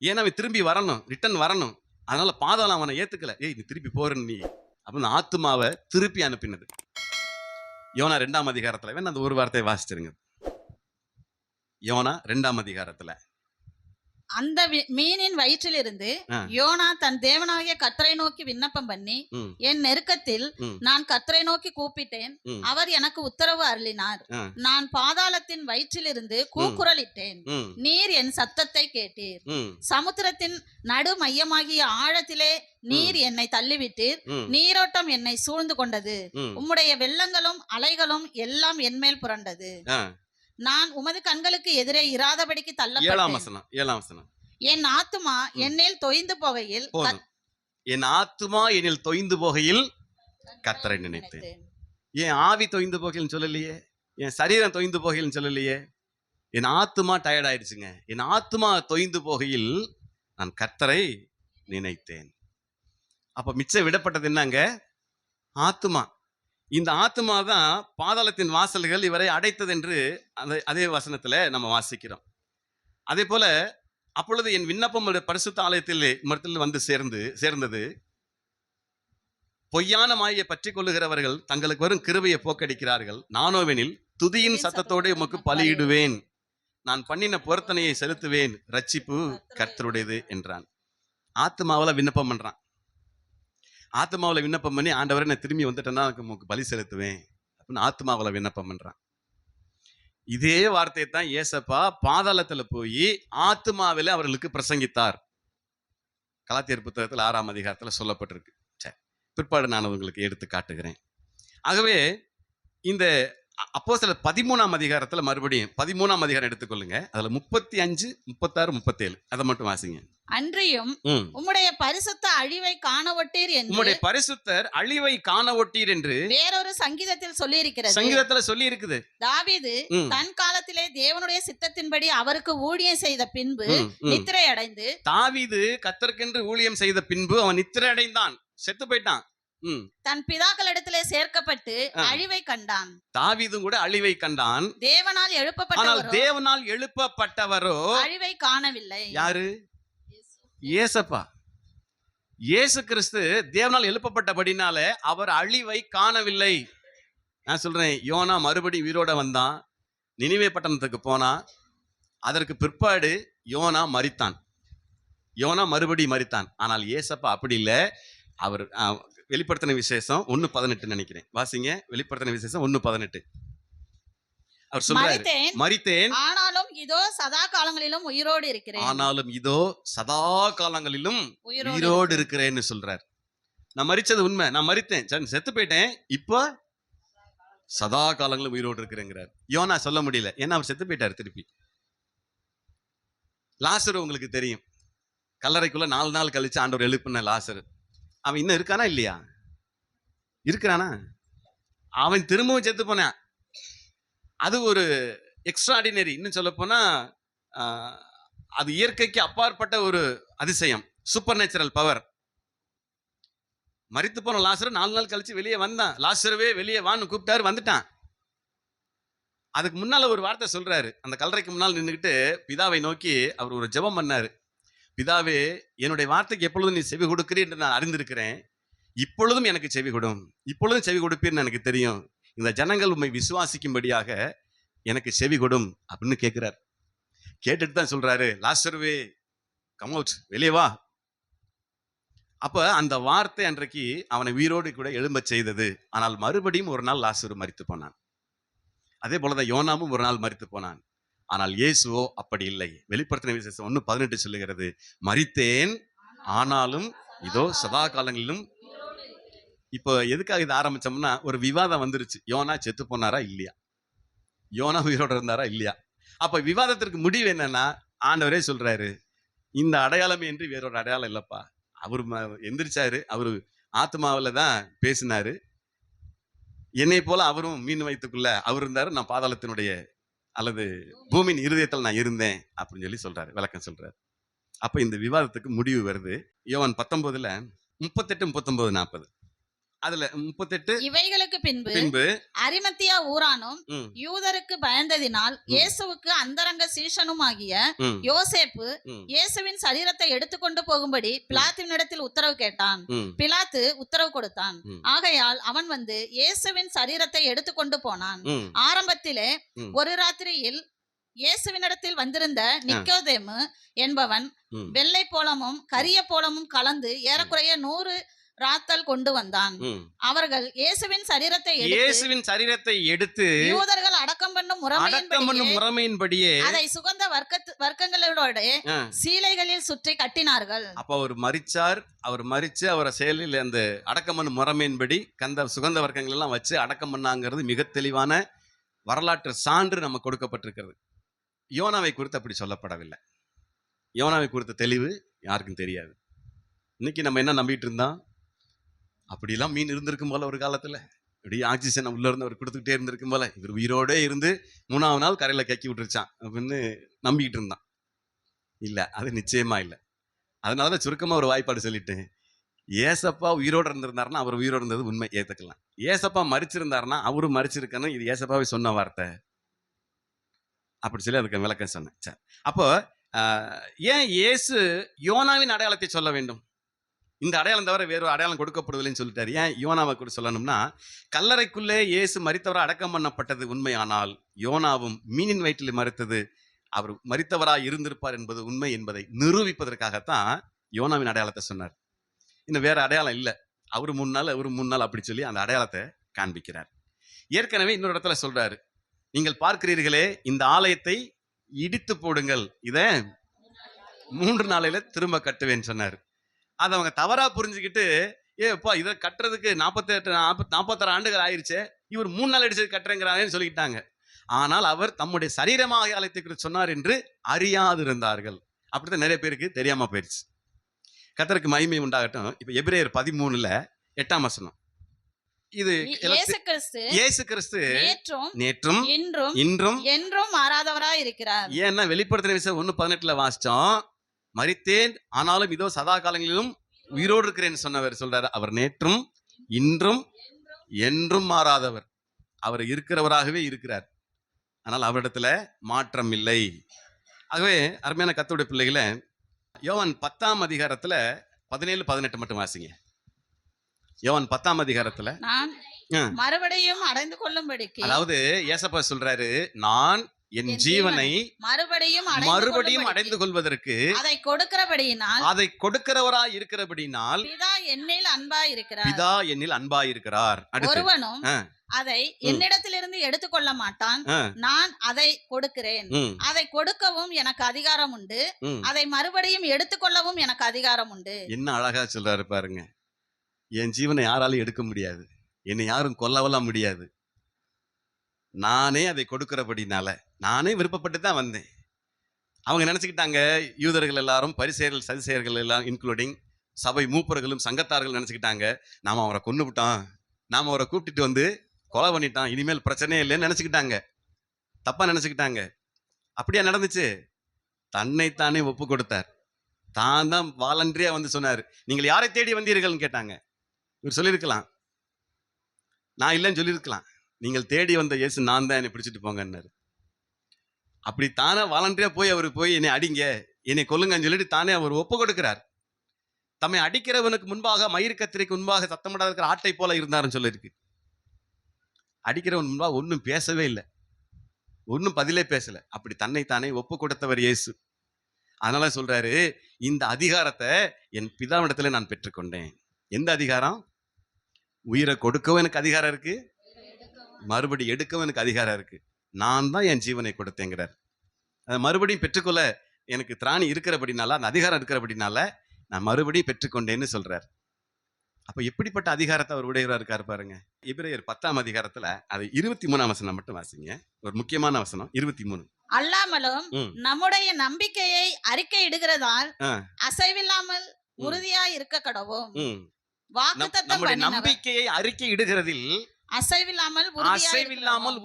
ஏன்னா அவன் திரும்பி வரணும், ரிட்டர்ன் வரணும். அதனால பாதாளம் அவனை ஏத்துக்கல. ஏய் நீ திருப்பி போறன்னு நீ அப்படின்னு ஆத்மாவை திருப்பி அனுப்பினது. யோனா 2ஆம் அதிகாரத்துல வேணா அந்த ஒரு வார்த்தையை வாசிச்சிருங்க. யோனா 2ஆம் அதிகாரத்துல அந்த மீனின் வயிற்றிலிருந்து யோனா தன் தேவனாகிய கர்த்தரை நோக்கி விண்ணப்பம் பண்ணி, என் நெருக்கத்தில் நான் கர்த்தரை நோக்கி கூப்பிட்டேன், அவர் எனக்கு உத்தரவு அருளினார். நான் பாதாளத்தின் வயிற்றிலிருந்து கூக்குரலிட்டேன், நீர் என் சத்தத்தை கேட்டீர். சமுத்திரத்தின் நடு மையமாகிய ஆழத்திலே நீர் என்னை தள்ளிவிட்டீர். நீரோட்டம் என்னை சூழ்ந்து கொண்டது. உம்முடைய வெள்ளங்களும் அலைகளும் எல்லாம் என்மேல் புரண்டது. நான் உமது கண்களுக்கு எதிரே இராதபடிக்கு தள்ளப்பட்டேன். 7ஆம் வசனம். என் ஆத்துமா என்னில் தொய்ந்து போகையில் கர்த்தரை நினைத்தேன். என் ஆவி தொய்ந்து போகையில் சொல்லலையே, என் சரீரம் தொய்ந்து போகையில் சொல்லலையே, என் ஆத்துமா டயர்ட் ஆயிடுச்சுங்க. என் ஆத்துமா தொய்ந்து போகையில் நான் கர்த்தரை நினைத்தேன். அப்ப மிச்சம் விடப்பட்டது என்னங்க? ஆத்துமா. இந்த ஆத்மா தான் பாதாளத்தின் வாசல்கள் இவரை அடைத்தது என்று அதே வசனத்துல நம்ம வாசிக்கிறோம். அதே போல அப்பொழுது என் விண்ணப்பம் பரிசுத்த ஆலயத்தில் வந்து சேர்ந்தது. பொய்யான மாயை பற்றி கொள்ளுகிறவர்கள் தங்களுக்கு வரும் கிருபையை போக்கடிக்கிறார்கள். நானோவெனில் துதியின் சத்தத்தோடு உமக்கு பலியிடுவேன், நான் பண்ணின பொருத்தனையை செலுத்துவேன், ரட்சிப்பு கர்த்தருடையது என்றான். ஆத்மாவில் விண்ணப்பம் பண்றான். ஆத்மாவில் விண்ணப்பம் பண்ணி, ஆண்டவரை நான் திரும்பி வந்துட்டேன்னா உங்களுக்கு பலி செலுத்துவேன் அப்படின்னு ஆத்மாவில் விண்ணப்பம் பண்றான். இதே வார்த்தையை தான் ஏசப்பா பாதாளத்துல போய் ஆத்மாவில அவர்களுக்கு பிரசங்கித்தார். கலாத்தியர் புத்தகத்தில் 6ஆம் அதிகாரத்துல சொல்லப்பட்டிருக்கு. சரி, பிற்பாடு நான் உங்களுக்கு எடுத்து காட்டுகிறேன். ஆகவே இந்த அப்போஸ்தலர் 13ஆம் அதிகாரத்துல மறுபடியும் 13ஆம் அதிகாரம் எடுத்துக்கொள்ளுங்க. அதுல 35, 36, 37 அதை மட்டும் வாசிங்க. அன்றியும் உம்முடைய பரிசுத்த அழிவை காணவொட்டீர் என்று, உம்முடைய பரிசுத்தர் அழிவை காணவொட்டீர் என்று வேறொரு சங்கீதத்தில் சொல்லி இருக்கிறது. சங்கீதத்துல சொல்லி இருக்குது. தாவீது தன் காலத்திலே தேவனுடைய சித்தத்தின்படி அவருக்கு ஊழியம் செய்த பின்பு நித்திரை அடைந்து, தாவீது கர்த்தருக்கென்று ஊழியம் செய்த பின்பு அவன் நித்திரை அடைந்தான், செத்து போயிட்டான். தன் பிதாக்களிடத்திலே சேர்க்கப்பட்டு அழிவை கண்டான். தாவீதும் கூட அழிவை கண்டான். தேவனால் எழுப்பப்பட்டவரோ அழிவை காணவில்லை. யாரு? ஏசப்பா. இயேசு கிறிஸ்து தேவனால் எழுப்பப்பட்டபடினால அவர் அழிவை காணவில்லை. நான் சொல்றேன், யோனா மறுபடி உயிரோட வந்தான், நினிவே பட்டணத்துக்கு போனான். அதற்கு பிற்பாடு யோனா மரித்தான். யோனா மறுபடி மரித்தான். ஆனால் ஏசப்பா அப்படி இல்லை. அவர் வெளிப்படுத்தின விசேஷம் 1:18 நினைக்கிறேன், வாசிங்க. வெளிப்படுத்தின விசேஷம் 1:18. அவர் சொல்றாரு, மரித்தேன் ஆனாலும் இதோ சதா காலங்களிலும் உயிரோடு இருக்கிறேன். ஆனாலும் இதோ சதா காலங்களிலும் உயிரோடு இருக்கிறேன்னு சொல்றார். நான் மரிச்சது உண்மை, நான் மரித்தேன், செத்து போயிட்டேன், இப்போ சதா காலங்களும் உயிரோடு இருக்கிறேங்கிறார். யோனா சொல்ல முடியல, ஏன்னா அவர் செத்து போயிட்டார். திருப்பி லாசரு உங்களுக்கு தெரியும், கல்லறைக்குள்ள 4 நாள் கழிச்சு ஆண்டவர் எழுப்பின லாசரு. அவன் இன்னும் இருக்கானா இல்லையா? இருக்கிறானா? அவன் திரும்பவும் செத்து போனான். அது ஒரு எக்ஸ்ட்ராடினரி. இன்னும் சொல்ல போனா அது இயற்கைக்கு அப்பாற்பட்ட ஒரு அதிசயம், சூப்பர் நேச்சுரல் பவர். மரித்து போன லாசரு 4 நாள் கழிச்சு வெளியே வந்தான். லாசருவே வெளியே வான்னு கூப்பிட்டாரு, வந்துட்டான். அதுக்கு முன்னால ஒரு வார்த்தை சொல்றாரு. அந்த கல்லறைக்கு முன்னால் நின்றுக்கிட்டு பிதாவை நோக்கி அவர் ஒரு ஜெபம் பண்ணாரு. பிதாவே, என்னுடைய வார்த்தைக்கு எப்பொழுதும் நீ செவி கொடுக்கிறீர் என்று நான் அறிந்திருக்கிறேன். இப்பொழுதும் எனக்கு செவி கொடும், இப்பொழுதும் செவி கொடுப்பீர்னு எனக்கு தெரியும். இந்த ஜனங்கள் உண்மை விசுவாசிக்கும்படியாக எனக்கு செவி கொடும் அப்படின்னு கேட்கிறார். கேட்டுட்டு தான் சொல்றாரு, லாசருவே கம் அவுட், வெளியே வா. அப்ப அந்த வார்த்தை அன்றைக்கு அவனை உயிரோடு கூட எழும்ப செய்தது. ஆனால் மறுபடியும் ஒரு நாள் லாசரு மரித்து போனான். அதே போலதான் யோனாவும் ஒரு நாள் மரித்து போனான். ஆனால் இயேசுவோ அப்படி இல்லை. வெளிப்படுத்தின விசேஷம் 1:18 சொல்லுகிறது, மரித்தேன் ஆனாலும் இதோ சதா காலங்களிலும். இப்போ எதுக்காக இது ஆரம்பிச்சோம்னா, ஒரு விவாதம் வந்துருச்சு. யோனா செத்து போனாரா இல்லையா, யோனா உயிரோடு இருந்தாரா இல்லையா. அப்ப விவாதத்திற்கு முடிவு என்னன்னா, ஆண்டவரே சொல்றாரு, இந்த அடையாளமே என்று வேறொரு அடையாளம் இல்லப்பா. அவரு எந்திரிச்சாரு, அவரு ஆத்மாவில தான் பேசினாரு. என்னை போல அவரும் மீன் வயிற்றுக்குள்ள அவர் இருந்தாரு, நான் பாதாளத்தினுடைய அல்லது பூமியின் இருதயத்தில் நான் இருந்தேன் அப்படின்னு சொல்லி சொல்றாரு, விளக்கம் சொல்றாரு. அப்ப இந்த விவாதத்துக்கு முடிவு வருது. யோவான் 19ல 38, 39, 40. அதுல 38, இவைகளுக்கு பின்பு அரிமத்தியா ஊரானும் யூதருக்கு பயந்ததினால் இயேசுவுக்கு அந்தரங்க சீஷனும் ஆகிய யோசேப்பு இயேசுவின் சரீரத்தை எடுத்துக்கொண்டு போகும்படி பிலாத்துவினிடத்தில் உத்தரவு கேட்டான். பிலாத்து உத்தரவு கொடுத்தான். ஆகையால் அவன் வந்து இயேசுவின் சரீரத்தை எடுத்துக்கொண்டு போனான். ஆரம்பத்திலே ஒரு ராத்திரியில் இயேசுவினிடத்தில் வந்திருந்த நிக்கோதேமு என்பவன் வெள்ளை போலமும் கரிய போலமும் கலந்து ஏறக்குறைய 100 ராத்தல் கொண்டு வந்தான். அவர்கள் இயேசுவின் சரீரத்தை எடுத்து யூதர்கள் அடக்கம் பண்ணும் முறைமையின்படியே அதை சுகந்த வர்க்கங்களோட சீலைகளில் சுற்றி கட்டினார்கள். அப்ப அவர் மரிச்சார். அவர் மரிச்சு அவரை செயலில் அந்த அடக்கம் பண்ணும் முறைமையின்படி சுகந்த வர்க்கங்கள் எல்லாம் வச்சு அடக்கம் பண்ணாங்கிறது மிக தெளிவான வரலாற்று சான்று நமக்கு கொடுக்கப்பட்டிருக்கிறது. யோனாவை குறித்து அப்படி சொல்லப்படவில்லை. யோனாவை குறித்த தெளிவு யாருக்கும் தெரியாது. இன்னைக்கு நம்ம என்ன நம்பிட்டு இருந்தோம், அப்படிலாம் மீன் இருந்திருக்கும் போல ஒரு காலத்துல, இப்படி ஆக்சிஜன் உள்ள இருந்து அவர் கொடுத்துக்கிட்டே இருந்திருக்கும் போல, இவர் உயிரோட இருந்து 3ஆவது நாள் கரையில கக்கி விட்டுருச்சான் அப்படின்னு நம்பிக்கிட்டு இருந்தான். இல்ல, அது நிச்சயமா இல்லை. அதனாலதான் சுருக்கமா ஒரு வாய்ப்பாடு சொல்லிட்டேன். ஏசப்பா உயிரோடு இருந்திருந்தாருன்னா அவர் உயிரோடு இருந்தது உண்மை, ஏத்துக்கலாம். ஏசப்பா மரிச்சிருந்தாருன்னா அவரு மரிச்சிருக்கணும், இது ஏசப்பாவே சொன்ன வார்த்தை அப்படி சொல்லி அதுக்கு விளக்கம் சொன்னேன். சரி, அப்போ ஏன் இயேசு யோனாவின் அடையாளத்தை சொல்ல வேண்டும்? இந்த அடையாளம் தவிர வேறு அடையாளம் கொடுக்கப்படுவதில்லைன்னு சொல்லிட்டாரு. ஏன் யோனாவை கூட சொல்லணும்னா, கல்லறைக்குள்ளே இயேசு மரித்தவரை அடக்கம் பண்ணப்பட்டது உண்மையானால் யோனாவும் மீனின் வயிற்றில் மரித்தது அவர் மரித்தவராய் இருந்திருப்பார் என்பது உண்மை என்பதை நிரூபிப்பதற்காகத்தான் யோனாவின் அடையாளத்தை சொன்னார். இன்னும் வேற அடையாளம் இல்லை. அவரு 3 நாள் அவரு 3 நாள் அப்படி சொல்லி அந்த அடையாளத்தை காண்பிக்கிறார். ஏற்கனவே இன்னொரு இடத்துல சொல்றாரு, நீங்கள் பார்க்கிறீர்களே இந்த ஆலயத்தை இடித்து போடுங்கள், இதை 3 நாளையில திரும்ப கட்டுவேன்னு சொன்னார். அதை அவங்க தவறா புரிஞ்சுக்கிட்டு, ஏப்பா இதை கட்டுறதுக்கு 46 ஆண்டுகள் ஆயிடுச்சு, இவர் 3 நாள் அடிச்சது கட்டுறேங்கிறாங்கன்னு சொல்லிக்கிட்டாங்க. ஆனால் அவர் தம்முடைய சரீரமாக ஆலயத்தை குறித்து சொன்னார் என்று அறியாது இருந்தார்கள். அப்படித்தான் நிறைய பேருக்கு தெரியாம போயிடுச்சு. கர்த்தருக்கு மகிமை உண்டாகட்டும். இப்ப எபிரேயர் 13ல 8ஆம் வசனம், இது இயேசு கிறிஸ்து நேற்றும் இன்றும் என்றும் மாறாதவராய் இருக்கிறார். ஏன்னா வெளிப்படுத்தின விசேஷம் 1:18ல வாசிச்சோம், மரித்தேன் ஆனாலும் இதோ சதா காலங்களிலும் உயிரோடு இருக்கிறேன்னு சொன்னவர் சொல்றாரு. அவர் நேற்றும் இன்றும் என்றும் மாறாதவர். அவர் இருக்கிறவராகவே இருக்கிறார். ஆனால் அவரிடத்துல மாற்றம் இல்லை. ஆகவே அருமையான கர்த்தருடைய பிள்ளைகளை, யோவான் 10ஆம் அதிகாரத்துல 17, 18 மட்டும் வாசிங்க. யோவான் 10ஆம் அதிகாரத்துல நான் ஆ. மறுபடியும் அடைந்து கொள்ளும்படிக்கு அதாவது ஏசப்பா சொல்றாரு, நான் என் ஜீவனை மறுபடியும் மறுபடியும் அடைந்து கொள்வதற்கு அதை கொடுக்கிறபடியினால் அதை கொடுக்கிறவராய் இருக்கிறபடினால் பிதா என்னில் அன்பாய் இருக்கிறார். பிதா என்னில் அன்பாயிருக்கிறார். அடுத்து ஒருவனும் ஆ. அதை என்னிடத்திலிருந்து எடுத்துக்கொள்ள மாட்டான். ஆ. நான் அதை கொடுக்கிறேன். ம், அதை கொடுக்கவும் எனக்கு அதிகாரம் உண்டு. ம். அதை மறுபடியும் எடுத்துக்கொள்ளவும் எனக்கு அதிகாரம் உண்டு. என்ன அழகா சொல்றாரு பாருங்க. என் ஜீவனை யாராலும் எடுக்க முடியாது, என்னை யாரும் கொல்லவெல்லாம் முடியாது. நானே அதை கொடுக்கிறபடினால, நானே விருப்பப்பட்டு தான் வந்தேன். அவங்க நினைச்சுக்கிட்டாங்க, யூதர்கள் எல்லாரும், பரிசேயர்கள், சதுசேயர்கள் எல்லாம் இன்க்ளூடிங் சபை மூப்பர்களும் சங்கத்தார்கள் நினைச்சுக்கிட்டாங்க, நாம அவரை கொன்னு விட்டோம், நாம அவரை கூப்பிட்டுட்டு வந்து கொலை பண்ணிட்டான், இனிமேல் பிரச்சனையே இல்லைன்னு நினைச்சுக்கிட்டாங்க. தப்பா நினைச்சுக்கிட்டாங்க. அப்படியா நடந்துச்சு? தன்னைத்தானே ஒப்பு கொடுத்தார். தான் தான் வாலண்டரியா வந்து சொன்னார், நீங்கள் யாரை தேடி வந்தீர்கள்னு கேட்டாங்க. இவர் சொல்லியிருக்கலாம், நான் இல்லைன்னு சொல்லியிருக்கலாம். நீங்கள் தேடி வந்த இயேசு நான் தான், என்னை பிடிச்சிட்டு போங்கன்னாரு. அப்படி தானே வாலண்டரியா போய் அவர் போய் என்னை அடிங்க, என்னை கொல்லுங்கன்னு சொல்லிட்டு தானே அவர் ஒப்பு கொடுக்கிறார். தம்மை அடிக்கிறவனுக்கு முன்பாக மயிர் கத்திரிக்கு முன்பாக சத்தமிடாத இருக்கிற ஆட்டை போல இருந்தாருன்னு சொல்லியிருக்கு. அடிக்கிறவன் முன்பாக ஒன்றும் பேசவே இல்லை, ஒன்றும் பதிலே பேசல. அப்படி தன்னைத்தானே ஒப்பு கொடுத்தவர் இயேசு. அதனால சொல்றாரு, இந்த அதிகாரத்தை என் பிதாவிடத்துல நான் பெற்றுக்கொண்டேன். எந்த அதிகாரம்? உயிரை கொடுக்கவும் எனக்கு அதிகாரம் இருக்கு, மறுபடி எடுக்கவும் எனக்கு அதிகாரம் இருக்கு. நான் தான் என் ஜீவனை கொடுத்தேங்கிறார். அதை மறுபடியும் பெற்றுக்கொள்ள எனக்கு திராணி இருக்கிறபடினால, அந்த அதிகாரம் இருக்கிறபடினால நான் மறுபடியும் பெற்றுக்கொண்டேன்னு சொல்றார். அப்ப எப்படிப்பட்ட அதிகாரத்தை அவர் உடையவரா இருக்காரு பாருங்க. எபிரேயர் 10ஆம் அதிகாரத்துல அது 23ஆம் வசனம் மட்டும் வாசிங்க. ஒரு முக்கியமான வசனம் 23. அல்லாமலும் நம்முடைய நம்பிக்கையை அறிக்கை இடுகிறதால் அசைவில்லாமல் உறுதியாய் இருக்க கடவோம். வாக்குத்தத்தம் நம்முடைய பண்ணினவர் நம்பிக்கையை அறிக்கை இடுகிறதில் அசைவில்லாமல்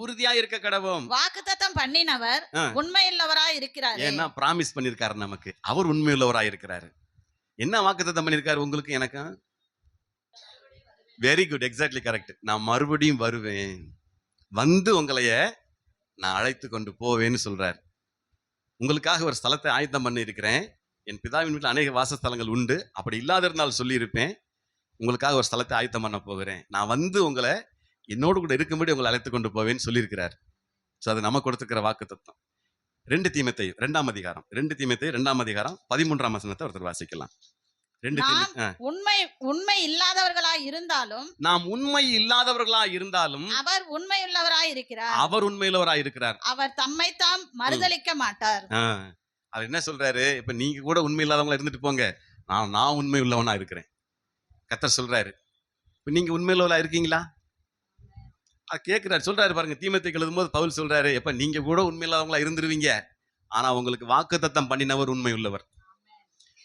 உறுதியா இருக்க கடவோம். வாக்குத்தத்தம் பண்ணினவர் உண்மையுள்ளவராய் இருக்கிறார். ஏன்னா பிராமிஸ் பண்ணிருக்காரு நமக்கு, அவர் உண்மையுள்ளவராய் இருக்கிறாரு. என்ன வாக்குத்தத்தம் பண்ணிருக்காரு உங்களுக்கு எனக்கும்? Very good, exactly correct. நான் மறுபடியும் வருவேன், வந்து உங்களைய நான் அழைத்து கொண்டு போவேன்னு சொல்றாரு. உங்களுக்காக ஒரு ஸ்தலத்தை ஆயத்தம் பண்ணி இருக்கிறேன், என் பிதாவின் வீட்டில் அநேக வாசஸ்தலங்கள் உண்டு, அப்படி இல்லாத இருந்தால் சொல்லியிருப்பேன். உங்களுக்காக ஒரு ஸ்தலத்தை ஆயத்தம் பண்ண போகிறேன், நான் வந்து உங்களை என்னோடு கூட இருக்கும்படி உங்களை அழைத்து கொண்டு போவேன்னு சொல்லியிருக்கிறார். ஸோ அது நம்ம கொடுத்துக்கிற வாக்கு தத்துவம். 2 தீமோத்தேயு 2ஆம் அதிகாரம் 2ஆம் அதிகாரம் 13ஆம் வசனத்தை ஒருத்தர் வாசிக்கலாம். உண்மை இல்லாதவர்களாய் இருந்தாலும் நாம் உண்மை இல்லாதவர்களாய் இருந்தாலும் அவர் உண்மையுள்ளவராய் இருக்கிறார். அவர் உண்மையுள்ளவராய் இருக்கிறார். அவர் தம்மை தாம் மறுதலிக்க மாட்டார். அவர் என்ன சொல்றாரு? இப்ப நீங்க கூட உண்மை இல்லாதவங்களா இருந்துட்டு போங்க, நான் உண்மை உள்ளவனா இருக்கிறேன் கர்த்தர் சொல்றாரு. இப்ப நீங்க உண்மையுள்ளவளா இருக்கீங்களா? அது கேட்கிறாரு, சொல்றாரு பாருங்க. தீமோத்தேயுக்கு எழுதும்போது பவுல் சொல்றாரு, எப்ப நீங்க கூட உண்மை இல்லாதவங்களா இருந்துருவீங்க, ஆனா உங்களுக்கு வாக்குத்தத்தம் பண்ணினவர் உண்மை உள்ளவர்,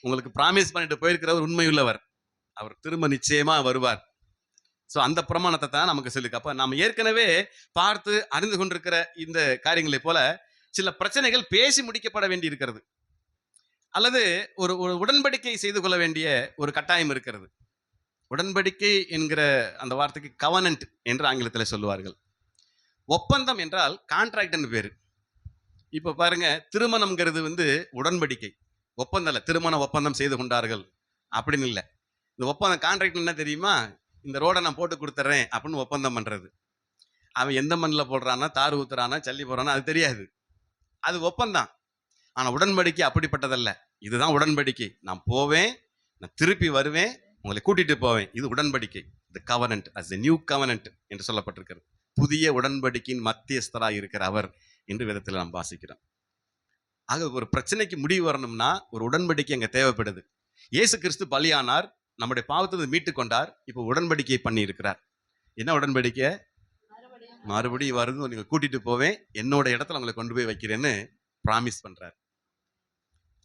உங்களுக்கு பிராமிஸ் பண்ணிட்டு போயிருக்கிறவர் உண்மை உள்ளவர், அவர் திரும்ப நிச்சயமா வருவார். ஸோ அந்த பிரமாணத்தை தான் நமக்கு சொல்லிருக்கு. அப்ப நாம ஏற்கனவே பார்த்து அறிந்து கொண்டிருக்கிற இந்த காரியங்களை போல சில பிரச்சனைகள் பேசி முடிக்கப்பட வேண்டி இருக்கிறது, அல்லது ஒரு உடன்படிக்கை செய்து கொள்ள வேண்டிய ஒரு கட்டாயம் இருக்கிறது. உடன்படிக்கை என்கிற அந்த வார்த்தைக்கு கவனன்ட் என்று ஆங்கிலத்தில் சொல்லுவார்கள். ஒப்பந்தம் என்றால் கான்ட்ராக்ட்னு பேரு. இப்ப பாருங்க, திருமணம்ங்கிறது உடன்படிக்கை, ஒப்பந்தம் இல்லை. திருமண ஒப்பந்தம் செய்து கொண்டார்கள் அப்படின்னு இல்லை. இந்த ஒப்பந்தம் கான்ட்ராக்ட் என்ன தெரியுமா? இந்த ரோடை நான் போட்டு கொடுத்துட்றேன் அப்படின்னு ஒப்பந்தம் பண்றது. அவன் எந்த மண்ணில் போடுறானா, தார் ஊத்துறானா, சல்லி போடுறானா அது தெரியாது, அது ஒப்பந்தம். ஆனா உடன்படிக்கை அப்படிப்பட்டதல்ல. இதுதான் உடன்படிக்கை. நான் போவேன், நான் திருப்பி வருவேன், உங்களை கூட்டிட்டு போவேன். இது உடன்படிக்கை. தி covenant as the new covenant என்று சொல்லப்பட்டிருக்கிறது. புதிய உடன்படிக்கையின் மத்தியஸ்தராக இருக்கிற அவர் என்று வேதத்தில் நாம் வாசிக்கிறோம். ஆக ஒரு பிரச்சனைக்கு முடிவு வரணும்னா ஒரு உடன்படிக்கை அங்க தேவைப்படுது. இயேசு கிறிஸ்து பலியானார், நம்முடைய பாவத்தை மீட்டு கொண்டார், இப்போ உடன்படிக்கை பண்ணி இருக்கிறார். என்ன உடன்படிக்கை? மறுபடியும் வருது, நீங்க கூட்டிட்டு போவேன், என்னோட இடத்துல உங்களை கொண்டு போய் வைக்கிறேன்னு பிராமிஸ் பண்றார்.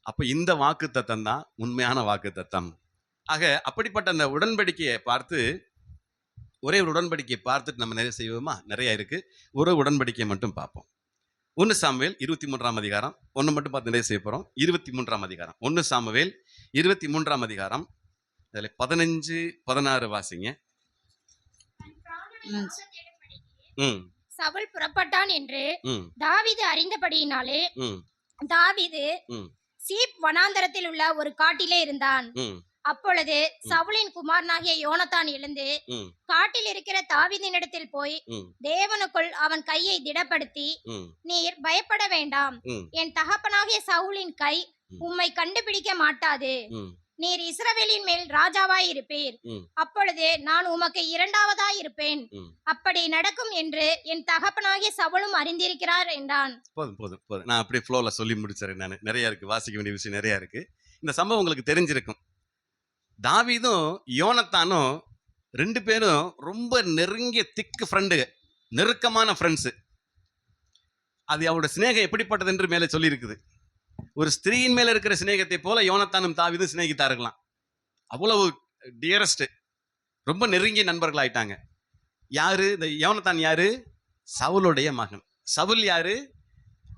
அப்ப இந்த வாக்கு தத்தம் தான் உண்மையான வாக்கு தத்தம். ஆக அப்படிப்பட்ட அந்த உடன்படிக்கையை பார்த்து, ஒரே ஒரு உடன்படிக்கையை பார்த்துட்டு நம்ம நிறைய செய்வோமா? நிறைய இருக்கு. ஒரு உடன்படிக்கையை மட்டும் பார்ப்போம். 1 சாமுவேல் 23ஆம் அதிகாரம் 1 மட்டும் பார்த்து நிறைய செய்ய போறோம். 23ஆம் அதிகாரம் 1 சாமுவேல் 23ஆம் அதிகாரம் அதில் 15, 16 வாசிங்க. சவுல் புறப்பட்டான் என்று தாவீது அறிந்தபடியினாலே தாவீது சீப் வனாந்தரத்தில் உள்ள ஒரு காட்டிலே இருந்தான். அப்பொழுது சவுலின் குமாரனாகிய யோனத்தான் எழுந்து ம். காட்டில் இருக்கிற தாவீதினிடத்தில் போய் ம். தேவனுக்குள் அவன் கையை திடப்படுத்தி, ம். நீர் பயப்பட வேண்டாம், ம். என் தகப்பனாகிய சவுலின் கை உம்மை கண்டுபிடிக்க மாட்டாது, ம். நீர் இஸ்ரவேலின் மேல் ராஜாவாய் இருப்பீர், ம். அப்பொழுது நான் உமக்கு இரண்டாவதாய் இருப்பேன், ம். அப்படி நடக்கும் என்று என் தகப்பனாகிய சவுலும் அறிந்திருக்கிறார் என்றான். போதும் போதும் போதும், நான் அப்படியே ஃப்ளோல சொல்லி முடிச்சிடறேன். நான் நிறைய இருக்கு, வாசிக்க வேண்டிய விஷயம் நிறைய இருக்கு. இந்த சம்பவம் உங்களுக்கு தெரிஞ்சிருக்கும். தாவீதும் யோனத்தானும் ரெண்டு பேரும் ரொம்ப நெருங்கிய திக்கு ஃப்ரெண்டு, நெருக்கமான ஃப்ரெண்ட்ஸு. அது அவரோட சிநேகம் எப்படிப்பட்டது என்று மேலே சொல்லியிருக்குது. ஒரு ஸ்திரீயின் மேல இருக்கிற சிநேகத்தை போல யோனத்தானும் தாவீதும் சிநேகித்தார்களாம். அவ்வளவு டியரஸ்ட், ரொம்ப நெருங்கிய நண்பர்கள் ஆயிட்டாங்க. யாரு இந்த யோனத்தான்? யாரு? சவுலுடைய மகன். சவுல் யாரு?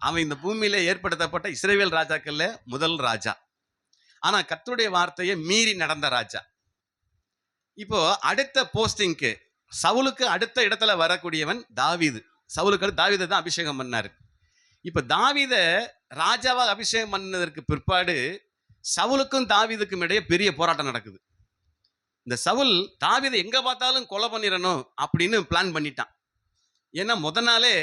அவன் இந்த பூமியில ஏற்படுத்தப்பட்ட இஸ்ரவேல் ராஜாக்கள்ல முதல் ராஜா. ஆனா கர்த்தருடைய வார்த்தையை மீறி நடந்த ராஜா. இப்போ அடுத்த போஸ்டிங்க்கு, சவுலுக்கு அடுத்த இடத்துல வரக்கூடியவன் தாவீது. சவுலுக்கு அடுத்து தாவீதை தான் அபிஷேகம் பண்ணாரு. இப்ப தாவீத ராஜாவா அபிஷேகம் பண்ணதற்கு பிற்பாடு சவுலுக்கும் தாவீதுக்கும் இடையே பெரிய போராட்டம் நடக்குது. இந்த சவுல் தாவீதை எங்க பார்த்தாலும் கொலை பண்ணிடணும் அப்படின்னு பிளான் பண்ணிட்டான். ஏன்னா முத நாளே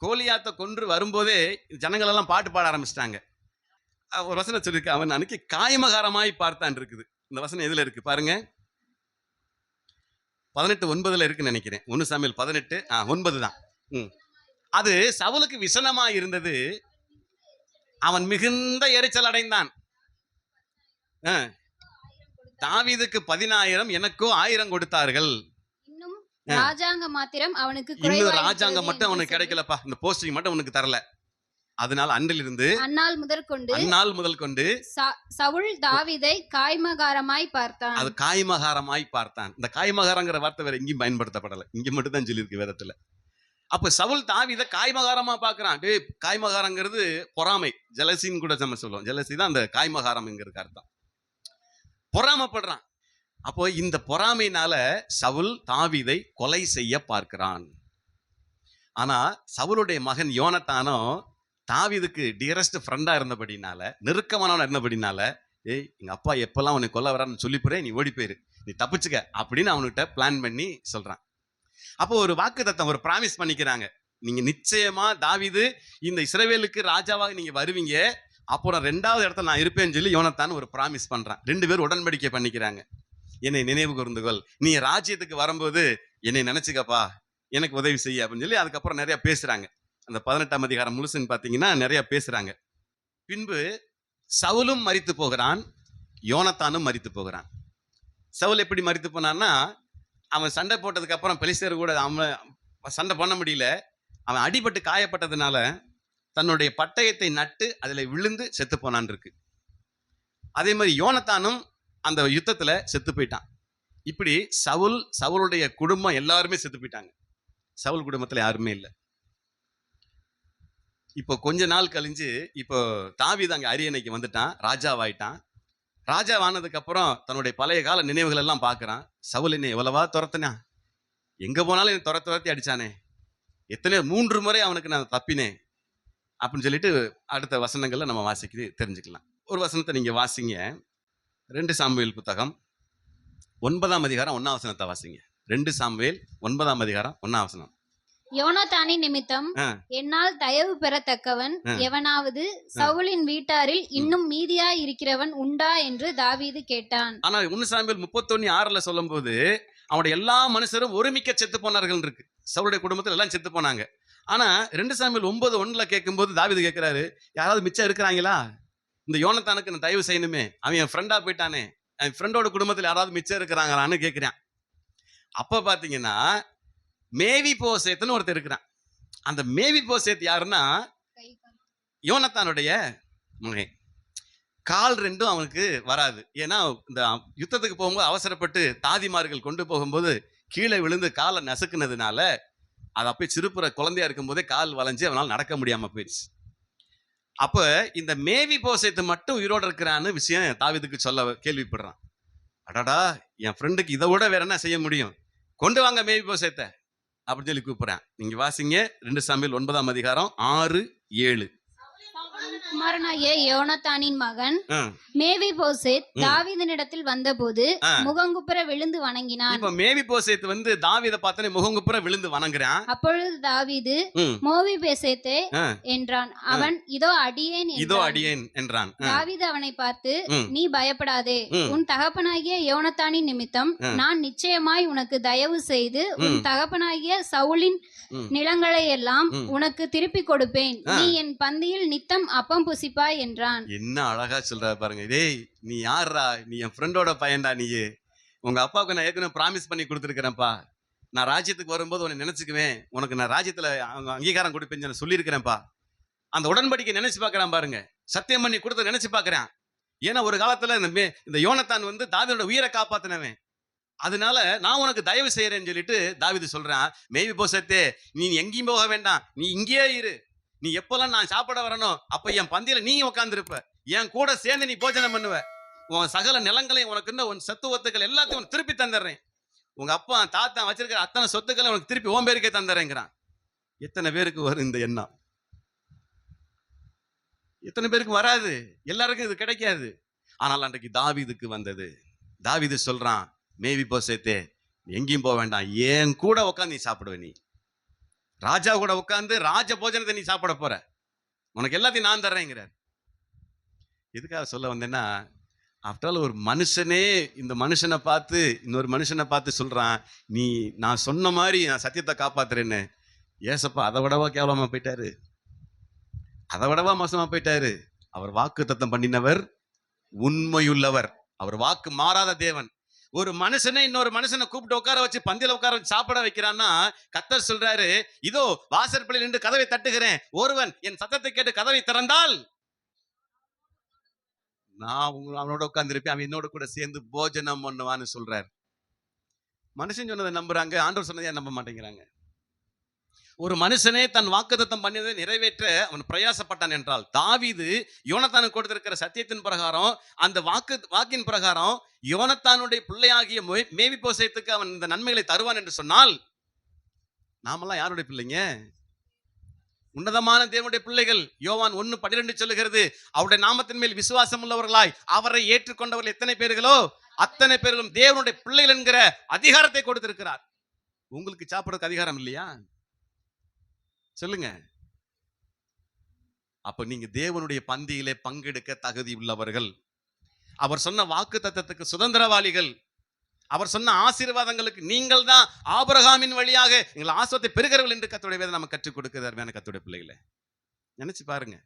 கோலியாத்தை கொன்று வரும்போதே ஜனங்கள் எல்லாம் பாட்டு பாட ஆரம்பிச்சிட்டாங்க. ஒரு வசனம் சொல்லிருக்கு, அவன் அன்னைக்கு காயமகாரமாய் பார்த்தான் இருக்குது. இந்த வசனம் எதுல இருக்கு பாருங்க, 18:9 இருக்குன்னு நினைக்கிறேன். 1 சாமுவேல் 18:9 தான். அது சவுலுக்கு விசனமா இருந்தது. அவன் மிகுந்த எரிச்சல் அடைந்தான். தாவீதுக்கு 10,000, எனக்கோ 1000 கொடுத்தார்கள். இன்னும் ராஜாங்கம் மாத்திரம் அவனுக்கு இன்னும் ராஜாங்கம் மட்டும் அவனுக்கு கிடைக்கலப்பா, இந்த போஸ்டிங் மட்டும் அவனுக்கு தரல. அதனால அன்றிலிருந்து அந்நாள் முதல் கொண்டு சவுல் தாவீதை காய்மகாரமாய் பார்த்தான். அது காய்மகாரமாய் பார்த்தான். இந்த காய்மகாரங்கிற வார்த்தை வேற எங்கேயும் பயன்படுத்தப்படல, இங்க மட்டும் தான் சொல்லியிருக்கு வேதத்துல. அப்ப சவுல் தாவீதை காய்மகாரமா பாக்குறான். காய்மகாரங்கிறது பொறாமை, ஜெலசின்னு கூட நம்ம சொல்லுவோம். ஜெலசி தான் அந்த காய்மகாரம்ங்கிறது அர்த்தம். பொறாமப்படுறான். அப்போ இந்த பொறாமையினால சவுல் தாவீதை கொலை செய்ய பார்க்கிறான். ஆனா சவுலுடைய மகன் யோனத்தானோ தாவீதுக்கு டியரஸ்ட் ஃப்ரெண்டா இருந்தபடினால, நெருக்கமானவனா இருந்தபடினால, எங்க அப்பா எப்பெல்லாம் உன்னை கொல்ல வரான்னு சொல்லி போறேன், நீ ஓடி போயிரு, நீ தப்பிச்சுக்க அப்படின்னு அவனுகிட்ட பிளான் பண்ணி சொல்றான். அப்போ ஒரு வாக்குத்தத்தம், ஒரு பிராமிஸ் பண்ணிக்கிறாங்க. நீங்க நிச்சயமா தாவீது இந்த இஸ்ரவேலுக்கு ராஜாவாக நீங்க வருவீங்க, அப்புறம் 2வது இடத்துல நான் இருப்பேன்னு சொல்லி யோனத்தான் ஒரு பிராமிஸ் பண்றான். 2 பேரும் உடன்படிக்கை பண்ணிக்கிறாங்க. என்னை நினைவு கூர்ந்துகொள், நீ ராஜ்யத்துக்கு வரும்போது என்னை நினைச்சுக்கப்பா, எனக்கு உதவி செய்ய அப்படின்னு சொல்லி அதுக்கப்புறம் நிறைய பேசுறாங்க. அந்த 18ஆம் அதிகாரம் முழுசுன்னு பாத்தீங்கன்னா நிறைய பேசுறாங்க. பின்பு சவுலும் மரித்து போகிறான், யோனத்தானும் மரித்து போகிறான். சவுல் எப்படி மரித்து போனான்னா, அவன் சண்டை போட்டதுக்கு அப்புறம் பெலிஸ்தர் கூட அவன் சண்டை பண்ண முடியல. அவன் அடிபட்டு காயப்பட்டதுனால தன்னுடைய பட்டயத்தை நட்டு அதுல விழுந்து செத்து போனான் இருக்கு. அதே மாதிரி யோனத்தானும் அந்த யுத்தத்துல செத்து போயிட்டான். இப்படி சவுலுடைய குடும்பம் எல்லாருமே செத்து போயிட்டாங்க. சவுல் குடும்பத்துல யாருமே இல்லை. இப்போ கொஞ்ச நாள் கழிஞ்சு இப்போ தாவீது அங்க அரியணைக்கு வந்துட்டான், ராஜாவாயிட்டான். ராஜாவானதுக்கு அப்புறம் தன்னுடைய பழைய கால நினைவுகள் எல்லாம் பார்க்கறான். சவுல் என்ன எவ்வளவா துரத்துனா, எங்க போனாலும் என்ன துரத்தி அடிச்சானே, எத்தனையோ 3 முறை அவனுக்கு நான் தப்பினேன் அப்படின்னு சொல்லிட்டு அடுத்த வசனங்கள்ல நம்ம வாசிக்க தெரிஞ்சுக்கலாம். ஒரு வசனத்தை நீங்க வாசிங்க. 2 சாமுவேல் புத்தகம் 9ஆம் அதிகாரம் 1ஆம் வசனத்தை வாசிங்க. 2 சாமுவேல் 9ஆம் அதிகாரம் 1ஆம் வசனம். யோனத்தானின் நிமித்தம் என்னால் தயவு பெறத்தக்கவன் எவனாவது சவுலின் வீட்டாரில் இன்னும் மீதியா இருக்கிறவன் உண்டா என்று தாவீது கேட்டான். ஆனா 1 சாமுவேல் 31:6 சொல்லும் போது அவனுடைய எல்லா மனுஷரும் ஒருமிக்க செத்து போனார்கள் இருக்கு. சவுலுடைய குடும்பத்தில் எல்லாம் செத்து போனாங்க. ஆனா 2 சாமுவேல் 9:1 கேட்கும் போது தாவீது கேட்கிறாரு, யாராவது மிச்சம் இருக்கிறாங்களா? இந்த யோனத்தானுக்கு நான் தயவு செய்யணுமே, அவன் என் ஃப்ரெண்டா போயிட்டானே, என் ஃப்ரெண்டோட குடும்பத்தில் யாராவது மிச்சம் இருக்கிறாங்களான்னு கேட்கிறான். அப்ப பாத்தீங்கன்னா மேவி போசேத்னு ஒருத்தர் இருக்கிறான். அந்த மேவி போசேத் யாருன்னா யோனத்தானுடைய மகன். கால் 2 அவனுக்கு வராது. ஏன்னா இந்த யுத்தத்துக்கு போகும்போது அவசரப்பட்டு தாதிமார்கள் கொண்டு போகும்போது கீழே விழுந்து காலை நசுக்குனதுனால அது அப்படியே சிறுப்புற குழந்தையா இருக்கும் போதே கால் வளைஞ்சு அவனால் நடக்க முடியாம போயிடுச்சு. அப்ப இந்த மேவி போசேத்து மட்டும் உயிரோடு இருக்கிறான்னு விஷயம் தாவீதுக்கு சொல்ல கேள்விப்படுறான். அடடா, என் ஃப்ரெண்டுக்கு இதை விட வேற என்ன செய்ய முடியும், கொண்டு வாங்க மேவி போசேத்தை அப்படின்னு சொல்லி கூப்பிடுறேன். நீங்க வாசிங்க 2 சாமுவேல் 9ஆம் அதிகாரம் 6, 7. குமாரனாகிய யோனத்தானின் மகன் ஆ. மேவிபோசேத் தாவீதினிடத்தில் வந்தபோது ஆ. முகங்குப்புற விழுந்து வணங்கினான். இப்ப மேவிபோசேத் வந்து தாவீதை பார்த்தனே முகங்குப்புற விழுந்து வணங்குறான். அப்பொழுது தாவீது ம். மோவிபேசேத்தே ஆ. என்றான். அவன் இதோ அடியேன் இதோ என்றான். அடியேன் என்றான். ஆ. தாவீது அவனை பார்த்து ம். நீ பயப்படாதே, ம். உன் தகப்பனாகிய யோனத்தானின் நிமித்தம் நான் நிச்சயமாய் உனக்கு தயவு செய்து உன் தகப்பனாகிய சவுலின் ம். நிலங்களை எல்லாம் உனக்கு திருப்பி கொடுப்பேன். ஆ. நீ என் பந்தியில் நித்தம் அப்பம் புசிப்பாய் என்றான். என்ன அழகா சொல்ற பாருங்க. டேய் நீ யாரா? நீ என் ஃப்ரெண்டோட பையன்டா. நீ உங்க அப்பாவுக்கு நான் ஏற்கனவே ப்ராமிஸ் பண்ணி கொடுத்துருக்கிறேன்ப்பா. நான் ராஜ்யத்துக்கு வரும்போது உன்னை நினைச்சுக்குவேன், உனக்கு நான் ராஜ்யத்துல அங்கீகாரம் கொடுப்பேன்னு சொல்லியிருக்கிறேன்ப்பா. அந்த உடன்படிக்கை நினைச்சு பார்க்கறான் பாருங்க. சத்தியம் பண்ணி கொடுத்த நினைச்சு பார்க்கறான். ஏன்னா ஒரு காலத்துல இந்த யோனத்தான் வந்து தாவீதோட உயிரை காப்பாத்தினவன். அதனால நான் உனக்கு தயவு செய்யறேன்னு சொல்லிட்டு தாவீது சொல்றான், மேவிபோசேத்தே நீ எங்கேயும் போக வேண்டாம், நீ இங்கேயே இரு. நீ எப்பெல்லாம் நான் சாப்பிட வரணும் அப்ப என் பந்தியில நீ உட்கார்ந்துருப்ப, என் கூட சேர்ந்து நீ போஜனம் பண்ணுவ. உன் சகல நிலங்களையும் உனக்கு உன் சொத்துவத்துக்கள் எல்லாத்தையும் உனக்கு திருப்பி தந்துடுறேன். உங்க அப்பா தாத்தா வச்சிருக்கிற அத்தனை சொத்துக்களை உனக்கு திருப்பி ஓம் பேருக்கே தந்துடுறேங்கிறான். எத்தனை பேருக்கு வரும் இந்த எண்ணம்? எத்தனை பேருக்கு வராது? எல்லாருக்கும் இது கிடைக்காது. ஆனால் அன்றைக்கு தாவீதுக்கு வந்தது. தாவீது சொல்றான், மேவிபோசேத்தே எங்கேயும் போக வேண்டாம், என் கூட உட்காந்து நீ சாப்பிடுவ. நீ ராஜா கூட உட்காந்து ராஜ போஜனத்தை நீ சாப்பிட போற, உனக்கு எல்லாத்தையும் நான் தர்றேங்கிறார். எதுக்காக சொல்ல வந்தேன்னா, ஆஃப்டர் ஆல் ஒரு மனுஷனே இந்த மனுஷனை பார்த்து இன்னொரு மனுஷனை பார்த்து சொல்றான், நீ நான் சொன்ன மாதிரி நான் சத்தியத்தை காப்பாத்துறேன்னு. ஏசப்பா அதை விடவா கேவலமா போயிட்டாரு, அதை விடவா மோசமா போயிட்டாரு. அவர் வாக்கு தத்தம் பண்ணினவர் உண்மையுள்ளவர், அவர் வாக்கு மாறாத தேவன். ஒரு மனுஷனை இன்னொரு மனுஷனை கூப்பிட்டு உட்கார வச்சு பந்தியில உட்கார வச்சு சாப்பிட வைக்கிறான்னா, கர்த்தர் சொல்றாரு, இதோ வாசற்படியில் நின்று கதவை தட்டுகிறேன், ஒருவன் என் சத்தத்தை கேட்டு கதவை திறந்தால் நான் அவனோட உட்கார்ந்து இருப்பேன், அவன் என்னோட கூட சேர்ந்து போஜனம் பண்ணுவான்னு சொல்றாரு. மனுஷன் சொன்னதை நம்புறாங்க, ஆண்டவர் சொன்னதை நம்ப மாட்டேங்கிறாங்க. ஒரு மனுஷனே தன் வாக்குத்தத்தம் பண்ணியதை நிறைவேற்ற அவன் பிரயாசப்பட்டான் என்றால், தாவீது யோனத்தானுக்கு கொடுத்திருக்கிற சத்தியத்தின் பிரகாரம், அந்த வாக்கின் பிரகாரம் யோனத்தானுடைய பிள்ளையாகிய மேவிபோசேத்துக்கு அவன் இந்த நன்மைகளை தருவான் என்று சொன்னால், நாமெல்லாம் யாருடைய பிள்ளைங்க? உன்னதமான தேவனுடைய பிள்ளைகள். யோவான் 1:12 சொல்லுகிறது, அவருடைய நாமத்தின் மேல் விசுவாசம் உள்ளவர்களாய் அவரை ஏற்றுக்கொண்டவர்கள் எத்தனை பேர்களோ அத்தனை பேர்களும் தேவனுடைய பிள்ளைகள் என்கிற அதிகாரத்தை கொடுத்திருக்கிறார். உங்களுக்கு சாப்பிடறதுக்கு அதிகாரம் இல்லையா? சொல்லுங்க. அப்ப நீங்க தேவனுடைய பந்தியிலே பங்கெடுக்க தகுதி உள்ளவர்கள். அவர் சொன்ன வாக்கு தத்தத்துக்கு சுதந்திரவாளிகள். அவர் சொன்ன ஆசீர்வாதங்களுக்கு நீங்கள் தான் ஆபிரகாமின் வழியாக எங்கள் ஆசீர்வாதத்தை பெறுகிறவர்கள் என்று கர்த்தருடைய வேதம் நமக்கு கற்றுக் கொடுக்குது. அருமையான கர்த்தருடைய பிள்ளைகளை நினைச்சு பாருங்க.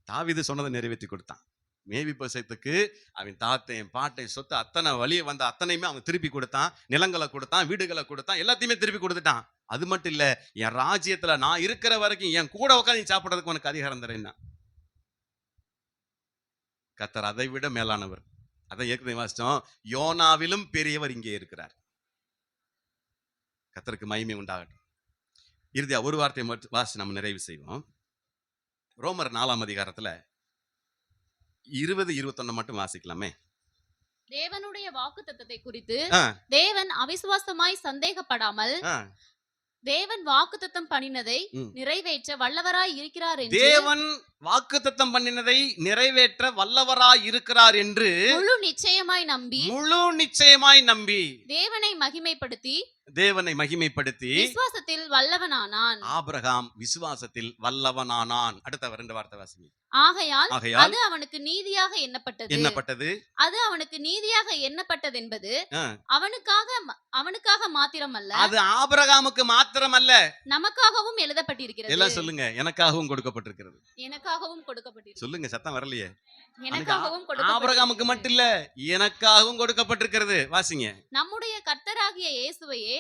தாவீது சொன்னதை நிறைவேற்றி கொடுத்தான். மேவிபோசேத்துக்கு அவன் தாத்தையும் பாட்டையும் சொத்து அத்தனை வழியை வந்த அத்தனையுமே அவன் திருப்பி கொடுத்தான். நிலங்களை கொடுத்தான், வீடுகளை கொடுத்தான், எல்லாத்தையுமே திருப்பி கொடுத்துட்டான். அது மட்டும் இல்ல, என் ராஜ்யத்துல நான் இருக்கிற வரைக்கும் என் கூட உட்காந்து சாப்பிடுறதுக்கு உனக்கு அதிகாரம் தரேன்னா. கர்த்தர் அதை விட மேலானவர். அதை ஏற்கனவே வாசிச்சோம், யோனாவிலும் பெரியவர் இங்கே இருக்கிறார். கர்த்தருக்கு மகிமை உண்டாகட்டும். இறுதியா ஒரு வார்த்தையை மட்டும் வாசி நம்ம நிறைவு செய்வோம். ரோமர் 4ஆம் அதிகாரத்துல 20-21 மட்டும் வாசிக்கலாமே. தேவனுடைய வாக்குத்தத்தத்தை குறித்து தேவன் அவிசுவாசமாய் சந்தேகப்படாமல் தேவன் வாக்குத்தத்தம் பண்ணினதை நிறைவேற்ற வல்லவராய் இருக்கிறார் என்று, தேவன் வாக்குத்தத்தம் பண்ணினதை நிறைவேற்ற வல்லவராய் இருக்கிறார் என்று முழு நிச்சயமாய் நம்பி தேவனை மகிமைப்படுத்தி விசுவாசத்தில் வல்லவனானான். ஆபிரகாம் விசுவாசத்தில் வல்லவனானான். அடுத்த 2 வார்த்தை வாசிங்க. ஆகையால் அது அவனுக்கு நீதியாக எண்ணப்பட்டது. அது அவனுக்கு நீதியாக எண்ணப்பட்டது என்பது அவனுக்காக மாத்திரமல்ல, அது ஆபிரகாமுக்கு மாத்திரமல்ல, நமக்காகவும் எழுதப்பட்டிருக்கிறது. எல்லாம் சொல்லுங்க. எனக்காகவும் கொடுக்கப்பட்டிருக்கிறது. எனக்காகவும் கொடுக்கப்பட்டிருக்கிறது. சொல்லுங்க, சத்தம் வரலையே. எனக்காகவும் ஆபிரகாமுக்கு மட்டும் இல்ல, எனக்காகவும் கொடுக்கப்பட்டிருக்கிறது. வாசிங்க. நம்முடைய கர்த்தராகிய இயேசுவையே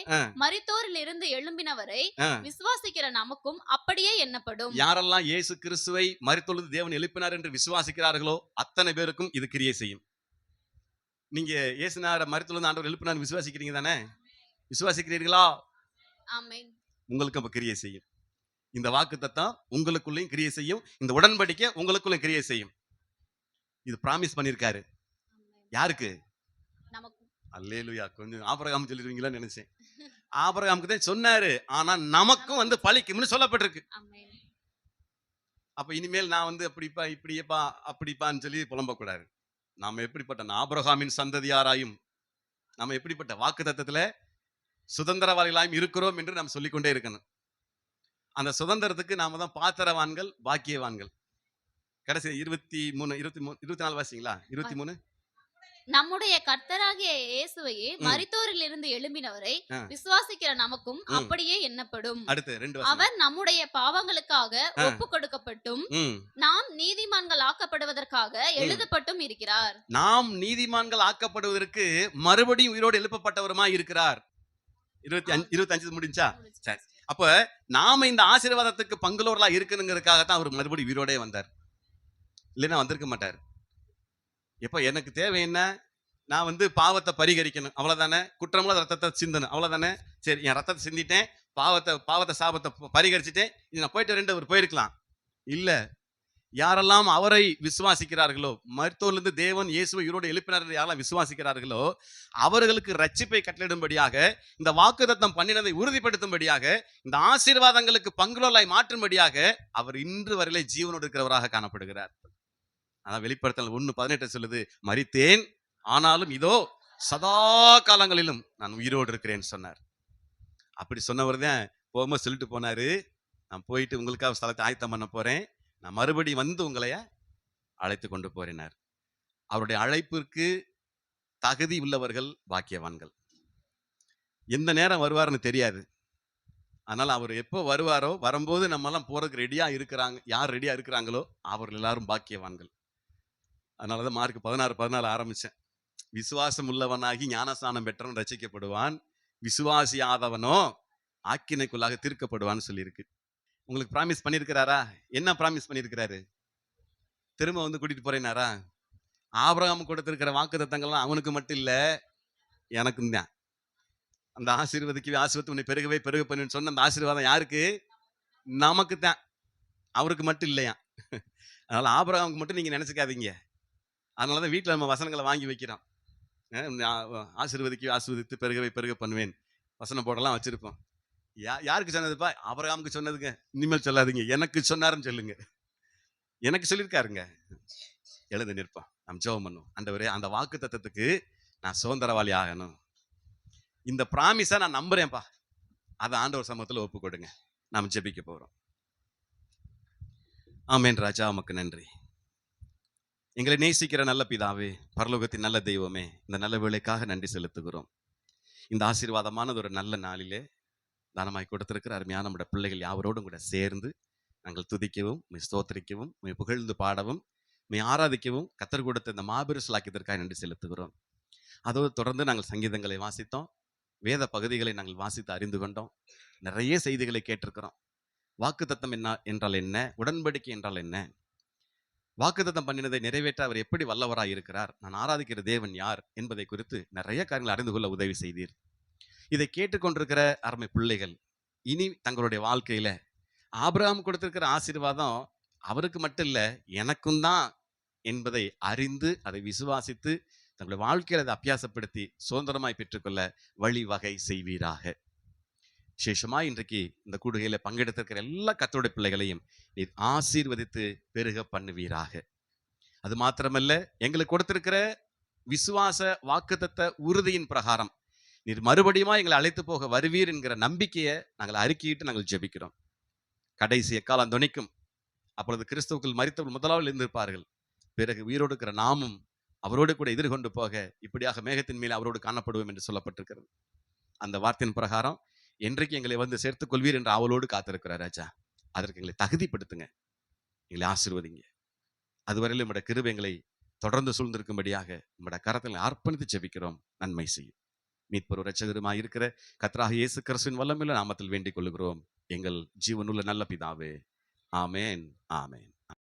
மரித்தோரில் இருந்து எழும்பினவரை விசுவாசிக்கிற நமக்கும் அப்படியே எண்ணப்படும். யாரெல்லாம் இயேசு கிறிஸ்துவை மரித்தொழுது தேவன் எழுப்பினார் என்று விசுவாசிக்கிறார்களோ அத்தனை பேருக்கும் இது கிரியை செய்யும். நீங்க இயேசுநாதர் மரித்தொழுது ஆண்டவர் எழுப்பினார் விசுவாசிக்கிறீங்க தானே? விசுவாசிக்கிறீர்களா? ஆமென். உங்களுக்கு அப்ப கிரியை செய்யும். இந்த வாக்குத்தத்தம் உங்களுக்குள்ளேயும் கிரியை செய்யும். இந்த உடன்படிக்கை உங்களுக்குள்ளேயும் கிரியை செய்யும். இது பிராமிஸ் பண்ணிருக்காரு. யாருக்கு? நமக்கு. அல்லேலூயா. கொஞ்சம் ஆபிரகாம் சொல்லிடுவீங்களான்னு நினைச்சேன். ஆபிரகாமுக்கு தான் சொன்னாரு, ஆனா நமக்கும் வந்து பலிக்கும்னு சொல்லப்பட்டிருக்கு. அப்ப இனிமேல் நான் வந்து அப்படிப்பா இப்படியப்பா அப்படிப்பான்னு சொல்லி புலம்பக்கூடாது. நாம எப்படிப்பட்ட ஆபிரகாமின் சந்ததியாராயும் நாம எப்படிப்பட்ட வாக்குத்தத்தத்துல சுதந்திரவாளிகளாயும் இருக்கிறோம் என்று நாம் சொல்லிக்கொண்டே இருக்கணும். அந்த சுதந்திரத்துக்கு நாம தான் பாத்திரவான்கள், பாக்கியவான்கள். கடைசி 24 வாசிங்களா? 23 நம்முடைய கர்த்தராகிய இயேசுவையே மரித்தோரிலிருந்து எழும்பினவரை விசுவாசிக்கிற நமக்கும் அப்படியே எண்ணப்படும். அடுத்து 2 அவர் நம்முடைய பாவங்களுக்காக ஒப்பு கொடுக்கப்பட்டும் நாம் நீதிமான்கள் ஆக்கப்படுவதற்காக எழுதப்பட்டும் இருக்கிறார். நாம் நீதிமான்கள் ஆக்கப்படுவதற்கு மறுபடியும் உயிரோடு எழுப்பப்பட்டவருமா இருக்கிறார். 25 முடிஞ்சா? சரி. அப்ப நாம இந்த ஆசீர்வாதத்துக்கு பங்குள்ளவர்களா இருக்கணுங்கிறதுக்காகத்தான் அவர் மறுபடியும் உயிரோடே வந்தார். இல்லைன்னா வந்திருக்க மாட்டார். எப்ப எனக்கு தேவை என்ன? நான் வந்து பாவத்தை பரிகரிக்கணும், அவ்வளவுதானே. குற்றமுள்ள ரத்தத்தை சிந்தணும், அவ்வளவுதானே. சரி, என் ரத்தத்தை சிந்திட்டேன், பாவத்தை சாபத்தை பரிகரிச்சுட்டேன், நான் போயிட்டு 2 அவர் போயிருக்கலாம். இல்ல, யாரெல்லாம் அவரை விசுவாசிக்கிறார்களோ, மரித்தோரிலிருந்து தேவன் இயேசுவை உயிரோடு எழுப்பினார் என்று யாரெல்லாம் விசுவாசிக்கிறார்களோ அவர்களுக்கு ரட்சிப்பை கட்டளிடும்படியாக, இந்த வாக்குத்தத்தம் பண்ணினதை உறுதிப்படுத்தும்படியாக, இந்த ஆசீர்வாதங்களுக்கு பங்குள்ளவர்களாய் மாற்றும்படியாக அவர் இன்று வரையிலே ஜீவனோடு இருக்கிறவராக காணப்படுகிறார். அதான் வெளிப்படுத்தல் 1:18 சொல்லுது, மரித்தேன் ஆனாலும் இதோ சதா காலங்களிலும் நான் உயிரோடு இருக்கிறேன்னு சொன்னார். அப்படி சொன்னவர் தான் போகும்போது சொல்லிட்டு போனாரு, நான் போயிட்டு உங்களுக்காக ஸ்தலத்தை ஆயத்தம் பண்ண போறேன், நான் மறுபடியும் வந்து உங்களைய அழைத்து கொண்டு போறேனார். அவருடைய அழைப்பிற்கு தகுதி உள்ளவர்கள் பாக்கியவான்கள். எந்த நேரம் வருவார்னு தெரியாது. அதனால அவர் எப்போ வருவாரோ, வரும்போது நம்ம எல்லாம் போறதுக்கு ரெடியா இருக்கிறாங்க. யார் ரெடியா இருக்கிறாங்களோ அவர்கள் எல்லாரும் பாக்கியவான்கள். அதனாலதான் மார்க் 16:14 ஆரம்பிச்சேன். விசுவாசம் உள்ளவனாகி ஞானஸ்நானம் பெற்றவன் ரட்சிக்கப்படுவான், விசுவாசியாதவனோ ஆக்கினைக்குள்ளாக தீர்க்கப்படுவான்னு சொல்லியிருக்கு. உங்களுக்கு ப்ராமிஸ் பண்ணியிருக்கிறாரா? என்ன ப்ராமிஸ் பண்ணியிருக்கிறாரு? திரும்ப வந்து கூட்டிட்டு போறேனாரா? ஆபிரகாம் கொடுத்திருக்கிற வாக்குத்தத்தங்கள்லாம் அவனுக்கு மட்டும் இல்ல, எனக்கும் தான். அந்த ஆசீர்வதிக்கு உன்னை பெருகவே பெருக பண்ணுன்னு சொன்ன அந்த ஆசீர்வாதம் யாருக்கு? நமக்கு தான், அவருக்கு மட்டும் இல்லையா. அதனால ஆபிரகாமுக்கு மட்டும் நீங்க நினைச்சுக்காதீங்க. அதனாலதான் வீட்டுல நம்ம வசனங்களை வாங்கி வைக்கிறோம். ஆசீர்வதித்து பெருகவே பெருக பண்ணுவேன் வசனம் போடலாம் வச்சிருப்போம். யாருக்கு சொன்னதுப்பா? ஆபிரகாமுக்கு சொன்னதுங்க. இனிமேல் சொல்லாதீங்க, எனக்கு சொன்னாருன்னு சொல்லுங்க. எனக்கு சொல்லியிருக்காருங்க. எழுந்து நிற்போம், நாம் ஜெபம் பண்ணுவோம். ஆண்டவரே, அந்த வாக்கு தத்தத்துக்கு நான் சுதந்திரவாளி ஆகணும். இந்த பிராமிஸை நான் நம்புறேன்ப்பா. அதை ஆண்டவர் சமூகத்தில் ஒப்பு கொடுங்க. நாம் ஜெபிக்க போறோம். ஆமென். ராஜா, உமக்கு நன்றி. எங்களை நேசிக்கிற நல்ல பிதாவே, பரலோகத்தின் நல்ல தெய்வமே, இந்த நல்ல வேளைக்காக நன்றி செலுத்துகிறோம். இந்த ஆசீர்வாதமானது ஒரு நல்ல நாளிலே தானமாய் கொடுத்திருக்கிற அருமையான நம்முடைய பிள்ளைகள் யாவரோடும் கூட சேர்ந்து நாங்கள் துதிக்கவும், ஸ்தோத்திரிக்கவும், புகழ்ந்து பாடவும், ஆராதிக்கவும் கத்தர் கொடுத்த இந்த மாபெரும் சிலாக்கியத்திற்காக நன்றி செலுத்துகிறோம். அதோடு தொடர்ந்து நாங்கள் சங்கீதங்களை வாசித்தோம், வேத பகுதிகளை நாங்கள் வாசித்து அறிந்து கொண்டோம், நிறைய செய்திகளை கேட்டிருக்கிறோம். வாக்குத்தத்தம் என்ன என்றால் என்ன, உடன்படிக்கை என்றால் என்ன, வாக்குத்தத்தம் பண்ணினதை நிறைவேற்ற அவர் எப்படி வல்லவராய் இருக்கிறார், நான் ஆராதிக்கிற தேவன் யார் என்பதை குறித்து நிறைய காரியங்கள் அறிந்து கொள்ள உதவி செய்தீர். இதை கேட்டுக்கொண்டிருக்கிற அருமை பிள்ளைகள் இனி தங்களுடைய வாழ்க்கையில ஆபிரகாம் கொடுத்திருக்கிற ஆசீர்வாதம் அவருக்கு மட்டும் இல்ல, எனக்கும் தான் என்பதை அறிந்து அதை விசுவாசித்து தங்களுடைய வாழ்க்கையில அதை அபியாசப்படுத்தி சுதந்திரமாய் பெற்றுக்கொள்ள வழிவகை செய்வீராக. விசேஷமாய் இன்றைக்கு இந்த கூடுகையில பங்கெடுத்திருக்கிற எல்லா கர்த்தருடைய பிள்ளைகளையும் நீர் ஆசீர்வதித்து பெருக பண்ணுவீராக. அது மாத்திரமல்ல, எங்களுக்கு கொடுத்திருக்கிற விசுவாச வாக்குத்தத்த உறுதியின் பிரகாரம் நீர் மறுபடியும் எங்களை அழைத்து போக வருவீர் என்கிற நம்பிக்கையை நாங்கள் அறிக்கையிட்டு நாங்கள் ஜெபிக்கிறோம். கடைசி எக்காலம் துணிக்கும். அப்பொழுது கிறிஸ்துவுக்குள் மரித்தவர்கள் முதலாவது இருந்திருப்பார்கள். பிறகு உயிரோடு இருக்கிற நாமும் அவரோடு கூட எதிர்கொண்டு போக இப்படியாக மேகத்தின் மேல் அவரோடு காணப்படுவோம் என்று சொல்லப்பட்டிருக்கிறது. அந்த வார்த்தையின் பிரகாரம் என்றைக்கு எங்களை வந்து சேர்த்துக் கொள்வீர் என்று அவளோடு காத்திருக்கிறார் ராஜா. அதற்கு எங்களை தகுதிப்படுத்துங்க, எங்களை ஆசீர்வதிங்க. அதுவரையிலும் நம்முடைய கிருபை எங்களை தொடர்ந்து சூழ்ந்திருக்கும்படியாக நம்முடைய கரத்தில் அர்ப்பணித்து ஜெபிக்கிறோம். நன்மை செய்யும் மீட்பர் இரட்சகருமாய் இருக்கிற கர்த்தராகிய இயேசு கிறிஸ்துவின் வல்லமையுள்ள நாமத்தில் வேண்டிக் கொள்கிறோம் எங்கள் ஜீவனுள்ள நல்ல பிதாவே. ஆமேன், ஆமேன்.